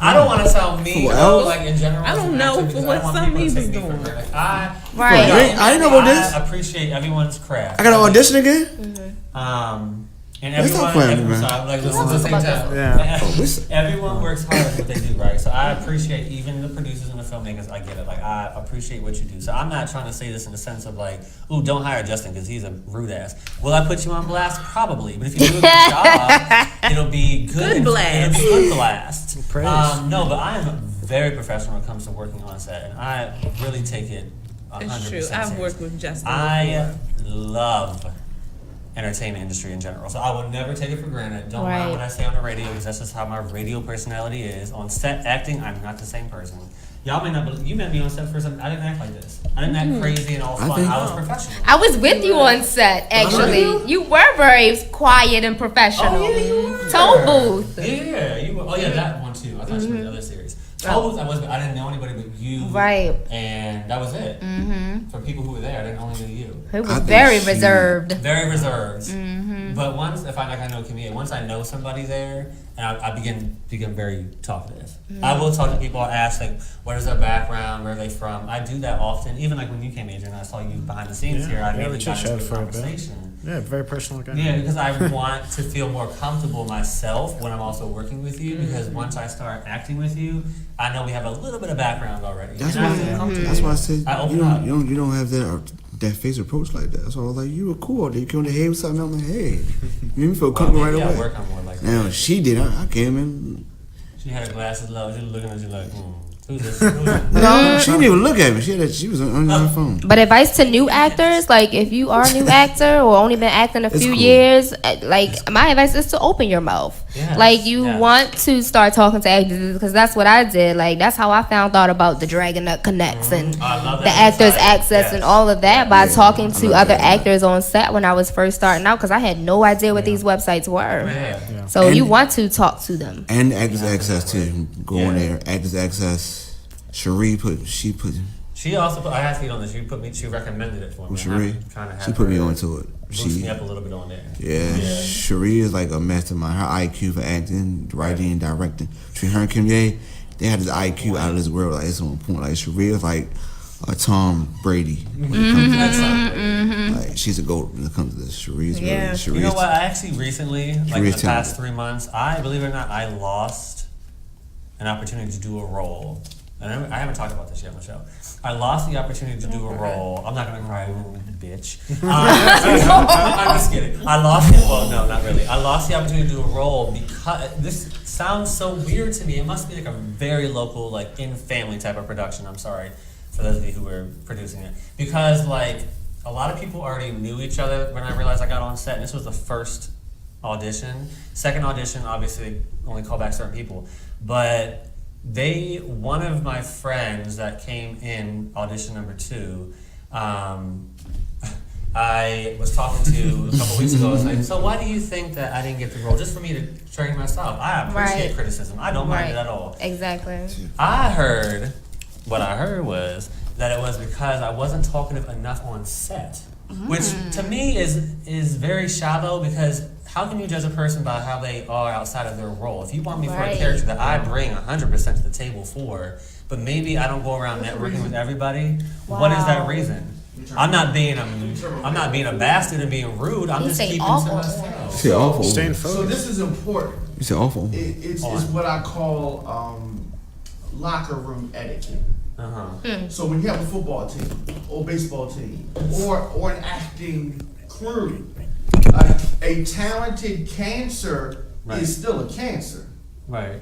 I don't want to sound mean Who though, else? like in general. I don't know because for I what don't want some people to he take was me for doing. granted. Right. I didn't know about this. I appreciate everyone's craft. I got to audition again. And Let's everyone, not play with me, everyone, man. sorry, like, listen to the same time. Yeah. listen. Everyone works hard at what they do, right? So I appreciate even the producers and the filmmakers. I get it. Like I appreciate what you do. So I'm not trying to say this in the sense of like, ooh, don't hire Justin because he's a rude ass. Will I put you on blast? Probably. But if you do a good job, it'll be good. blast. It'll be good blast. Praise. No, but I am very professional when it comes to working on set, and I really take it 100%. It's true. I've serious. worked with Justin I before. love entertainment industry in general. So I will never take it for granted. Don't Right. mind what I say on the radio because that's just how my radio personality is. On set acting, I'm not the same person. Y'all may not believe, you met me on set for something. I didn't act like this. I didn't act crazy and all fun. think- I was professional. I was with you on set, actually. You were very quiet and professional. Oh, yeah, you were. Toll booth. Yeah, you were. Oh, yeah, that one too. I thought you were the other series. Toll booth, I didn't know anybody but you. Right. And that was it. Mm-hmm. For people who were there, I didn't only know you. It was I think very she- reserved. Very reserved. But once, if I know Kimia, once I know somebody there, and I begin very talkative. I will talk to people. I ask like, what is their background? Where are they from? I do that often. Even like when you came, Adrian, I saw you behind the scenes here. I yeah, we immediately got into chit-chatted a for a bit. conversation. Yeah, very personal guy. Yeah, because I want to feel more comfortable myself when I'm also working with you. Because once I start acting with you, I know we have a little bit of background already. That's and why. I feel comfortable. That's why I said I open you up. don't have that face approach like that. So I was like, you were cool out there. You came to head with something. I'm like, hey, you made me feel comfortable right maybe away. I work on more like Now that. she did. I came in. She had her glasses low. She was looking at you like, who's this? Who's this? No, she didn't even look at me. She was on her phone. But advice to new actors, like if you are a new actor or only been acting a few cool. years, like my advice is to open your mouth. Yes, Like you yes. want to start talking to actors because that's what I did. Like that's how I found out about the Dragon Nut Connects and I love the that Actors insight. Access Yes. and all of that by talking to love other that. actors on set when I was first starting out because I had no idea what these websites were. Yeah. So And- you want to talk to them. And Actors Access too. Go on Yeah. there. Actors Access. Cherie put. She also put, I have to get on this. She recommended it for me. Cherie. Kind of She put me onto it. Boost me up a little bit on there. Yeah, Cherie is like a mastermind. Her IQ for acting, writing, and directing. Between her and Kimia, they had this IQ out of this world. Like it's on point. Like Cherie is like a Tom Brady. When it comes to this. Like she's a goat when it comes to this. Cherie's really. Yeah. You know what? I actually recently, like in the Cherie's past talented. 3 months, I believe it or not, I lost an opportunity to do a role. And I haven't talked about this yet on the show. I lost the opportunity to do a role. I'm not gonna cry, bitch. I'm just kidding. I lost it. Well, no, not really. I lost the opportunity to do a role because this sounds so weird to me. It must be like a very local, like in family type of production. I'm sorry for those of you who were producing it because like a lot of people already knew each other when I realized I got on set. And this was the first audition. Second audition, obviously, only call back certain people, but. One of my friends that came in audition number 2, I was talking to a couple weeks ago. I was like, so why do you think that I didn't get the role? Just for me to train myself. I appreciate criticism. I don't mind it at all. Exactly. What I heard was that it was because I wasn't talkative enough on set. Which to me is very shallow because how can you judge a person by how they are outside of their role? If you want me for a character that I bring 100% to the table for, but maybe I don't go around networking with everybody, what is that reason? I'm not being a bastard and being rude. I'm just keeping to myself. You say awful. Staying So focused. this is important. You say awful. It's what I call locker room etiquette. So when you have a football team or baseball team or an acting crew, a talented cancer is still a cancer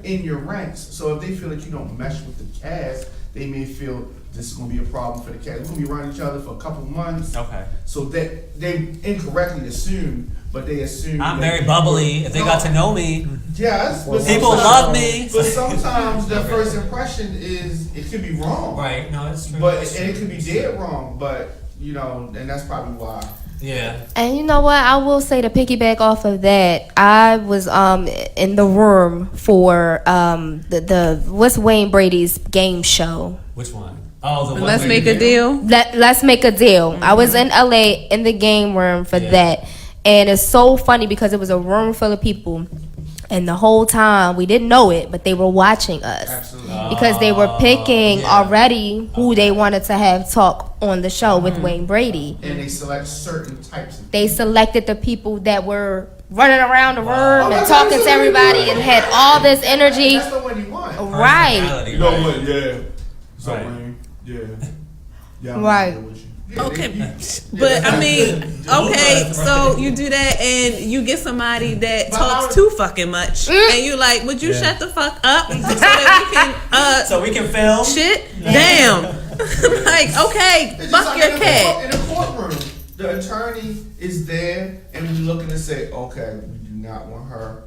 in your ranks. So if they feel that you don't mesh with the cast, they may feel this is going to be a problem for the cast. We're going to be around each other for a couple months. Okay. So that they incorrectly assume, but they assume I'm that very bubbly. If they got to know me, yes, but people sometimes- love me. But sometimes their first impression is it could be wrong. Right? No, it's true. But and it could be dead wrong, but you know, and that's probably why. Yeah. And you know what? I will say to piggyback off of that, I was in the room for the what's Wayne Brady's game show. Which one? Oh, the one Let's where make you a deal. Let's make a deal. I was in LA in the game room for that, and it's so funny because it was a room full of people. And the whole time, we didn't know it, but they were watching us. Absolutely. Because they were picking already who they wanted to have talk on the show with Wayne Brady. And they select certain types of They selected the people that were running around the room Oh, and that's talking to what everybody you and want. had all this energy. That's the one you want. Right. Personality, You know right. what? Yeah. So Right. man, yeah. I'm Right. there with you. Yeah, Okay, they- but I mean, okay, so you do that and you get somebody that talks too fucking much, and you like, would you shut the fuck up so that So we can film. we can shit? Damn. Like, okay, It's just fuck like your in a cat. In a courtroom, the attorney is there and we're looking to say, okay, we do not want her.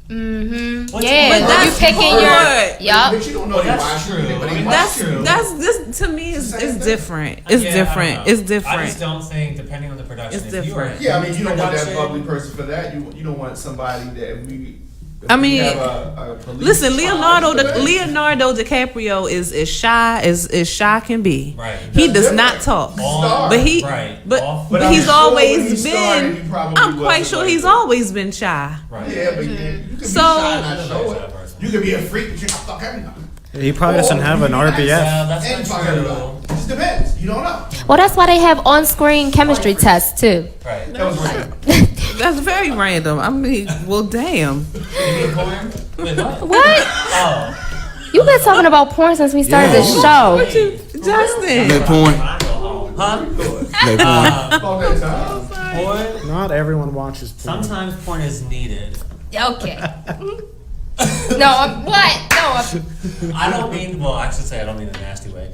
Mm-hmm. What's- Yeah, but you that's picking your hard. yup. But you don't know Well, they that's watching true. it, but I they mean, watch true. you. That's this to me is Same it's thing. different. It's Yeah, I different. don't know. It's I different. just don't think, depending on the production, It's if you are different. Yeah, I mean, you don't want that production- bubbly person for that. You don't want somebody that if we. If I we mean, have a police Listen, trial, Leonardo DiCaprio is as shy as shy can be. Right. He That's does not different. talk, On- but he, right. but Off- but I'm he's sure always when he started, been. he probably I'm quite wasn't sure like he's that. always been shy. Right. Yeah, but you can be So- shy and not show Right. it. You can be a freak, but you not fuck everybody. He probably doesn't have an RBF. Well, that's And not fire true. up. It just depends. You don't know. Well, that's why they have on-screen chemistry tests too. Right. That was random. That's very random. I mean, well, damn. You mean porn? Wait, what? What? Oh. You've been talking about porn since we started this show. Justin. Play porn. Huh? Play porn. All that time. Porn? Not everyone watches porn. Sometimes porn is needed. Okay. No, what? No. I don't mean, well, I should say I don't mean in a nasty way.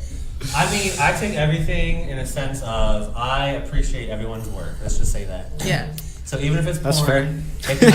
I mean, I take everything in a sense of I appreciate everyone's work. Let's just say that. Yeah. So even if it's porn, That's fair. it can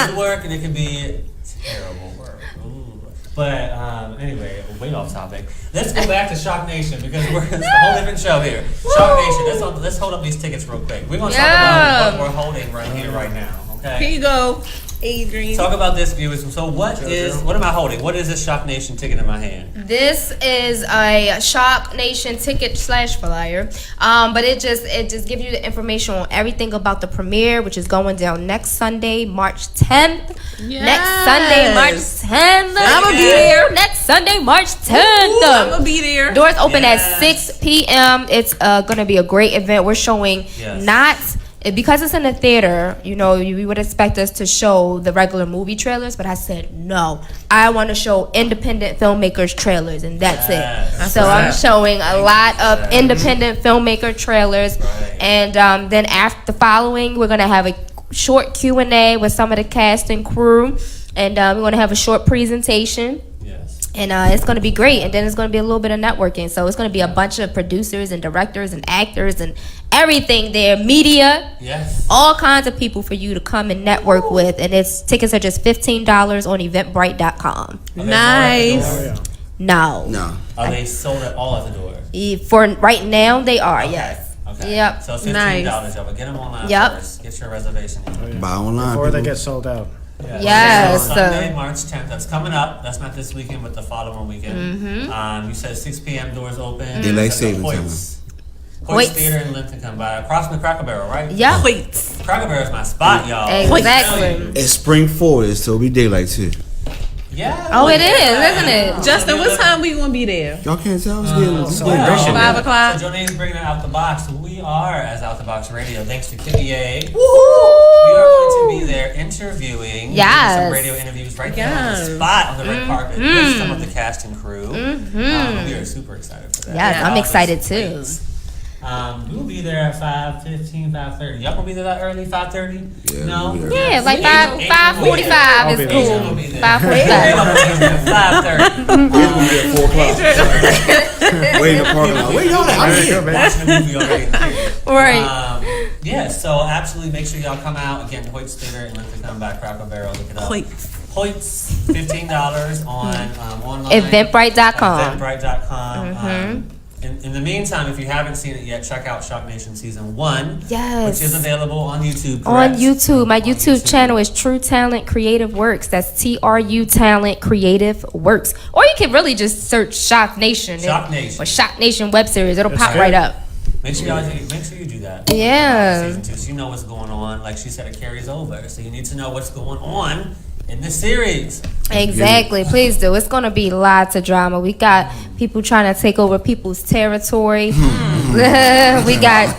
be good work and it can be terrible work. Ooh. But anyway, way off topic. Let's go back to Shock Nation because it's a whole different show here. Shock Nation, let's hold up these tickets real quick. We're going to talk about what we're holding right here, right now. Okay. Here you go, Adrian. Talk about this, viewers. So what am I holding? What is this Shock Nation ticket in my hand? This is a Shock Nation ticket / flyer, but it just gives you the information on everything about the premiere, which is going down next Sunday, March 10th. Yes. Next Sunday, March 10th. I'ma be there. Next Sunday, March 10th. I'm gonna be there. Doors open Yes. at 6 p.m. It's gonna be a great event. We're showing because it's in the theater, you know, you would expect us to show the regular movie trailers, but I said, no, I want to show independent filmmakers trailers, and that's it. So I'm showing a lot of independent filmmaker trailers, and then after the following, we're going to have a short Q&A with some of the cast and crew, and we're going to have a short presentation. And it's going to be great. And then it's going to be a little bit of networking. So it's going to be a bunch of producers and directors and actors and everything there. Media. Yes. All kinds of people for you to come and network with. And tickets are just $15 on eventbrite.com. Nice. No. Are they sold at all at the door? For right now, they are, Okay. yes. Okay. Yep. So $15, y'all. But get them online first. Get your reservation in. Buy online. Before they people. get sold out. Yes. Sunday, March 10th. That's coming up. That's not this weekend, but the following weekend. You said 6 p.m. doors open. Daylight savings Hoyt's Hoyt's. Theater in Lincoln, by across from the Cracker Barrel, right? Yep. Cracker Barrel is my spot, y'all. Exactly. It's spring forward, so it'll be daylight too. Yeah. Oh, it is, isn't it? Justin, what time we gonna be there? Y'all can't tell us getting celebration. 5 o'clock. So Jonae's bringing it out the box. We are, as Out the Box Radio, thanks to Kimia. Woo! We are going to be there interviewing, doing some radio interviews right there on the spot on the red carpet with some of the cast and crew. We are super excited for that. Yes, I'm excited too. We will be there at 5:15, 5:30. Y'all gonna be there that early? 5:30? Yeah, No. we'll be Yeah, like Eight- 5:45 is I'll be cool. Adrian will be there. 5:45. 5:30. We're gonna be at 4 o'clock. Wait in the parking lot. Wait, y'all. I'm here. Watching the movie already. in the theater. Right. Yeah, so absolutely make sure y'all come out. Again, Hoyt's Theater in Lincoln by Cracker Barrel. Look it up. Hoyt's, $15 on online. Eventbrite.com. Eventbrite.com. In the meantime, if you haven't seen it yet, check out Shock Nation Season 1. Yes. Which is available on YouTube, On correct? YouTube. My YouTube channel is True Talent Creative Works. That's TRU Talent Creative Works. Or you can really just search Shock Nation. Shock Nation. Or Shock Nation web series. It'll pop good. right up. Make sure you do that. Yeah. Season 2, so you know what's going on. Like she said, it carries over. So you need to know what's going on in this series. Exactly. Please do. It's going to be lots of drama. We got people trying to take over people's territory. We got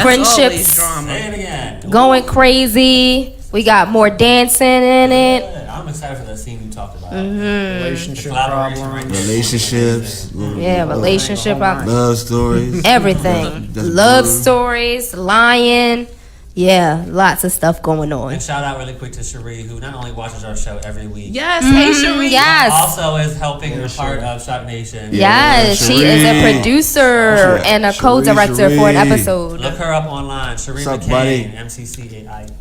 friendships Say it again. going crazy. We got more dancing in it. Good. I'm excited for that scene you talked about. Relationship Collaboration right problems. there. Relationships. Yeah, relationship, Love stories. everything. That's Love good. stories, lying. Yeah, lots of stuff going on. And shout out really quick to Cherie, who not only watches our show every week, Yes, hey Cherie. Yes. also is helping and a part of Shock Nation. Yes, she is a producer and a co-director for an episode. Look her up online, Cherie What's up, McCain, buddy? MCCAIN.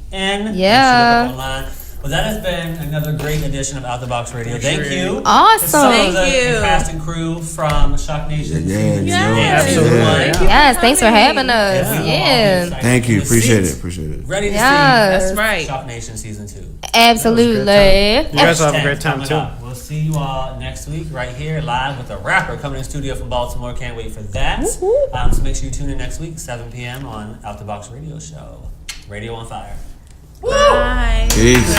Yeah. Look her up online. Well, that has been another great edition of Out the Box Radio. Thank you. Awesome. To some of the Thank you. cast and crew from Shock Nation. Yeah, Absolutely. Yes, thanks for having us. Yeah. Yeah. Thank you. To Appreciate see it. Appreciate it. Ready to Yes. That's right. see Shock Nation Season 2. Absolutely. You guys have a great time Coming too. up. We'll see you all next week right here live with a rapper coming in studio from Baltimore. Can't wait for that. So make sure you tune in next week, 7 p.m. on Out the Box Radio Show. Radio on Fire. Bye. Peace.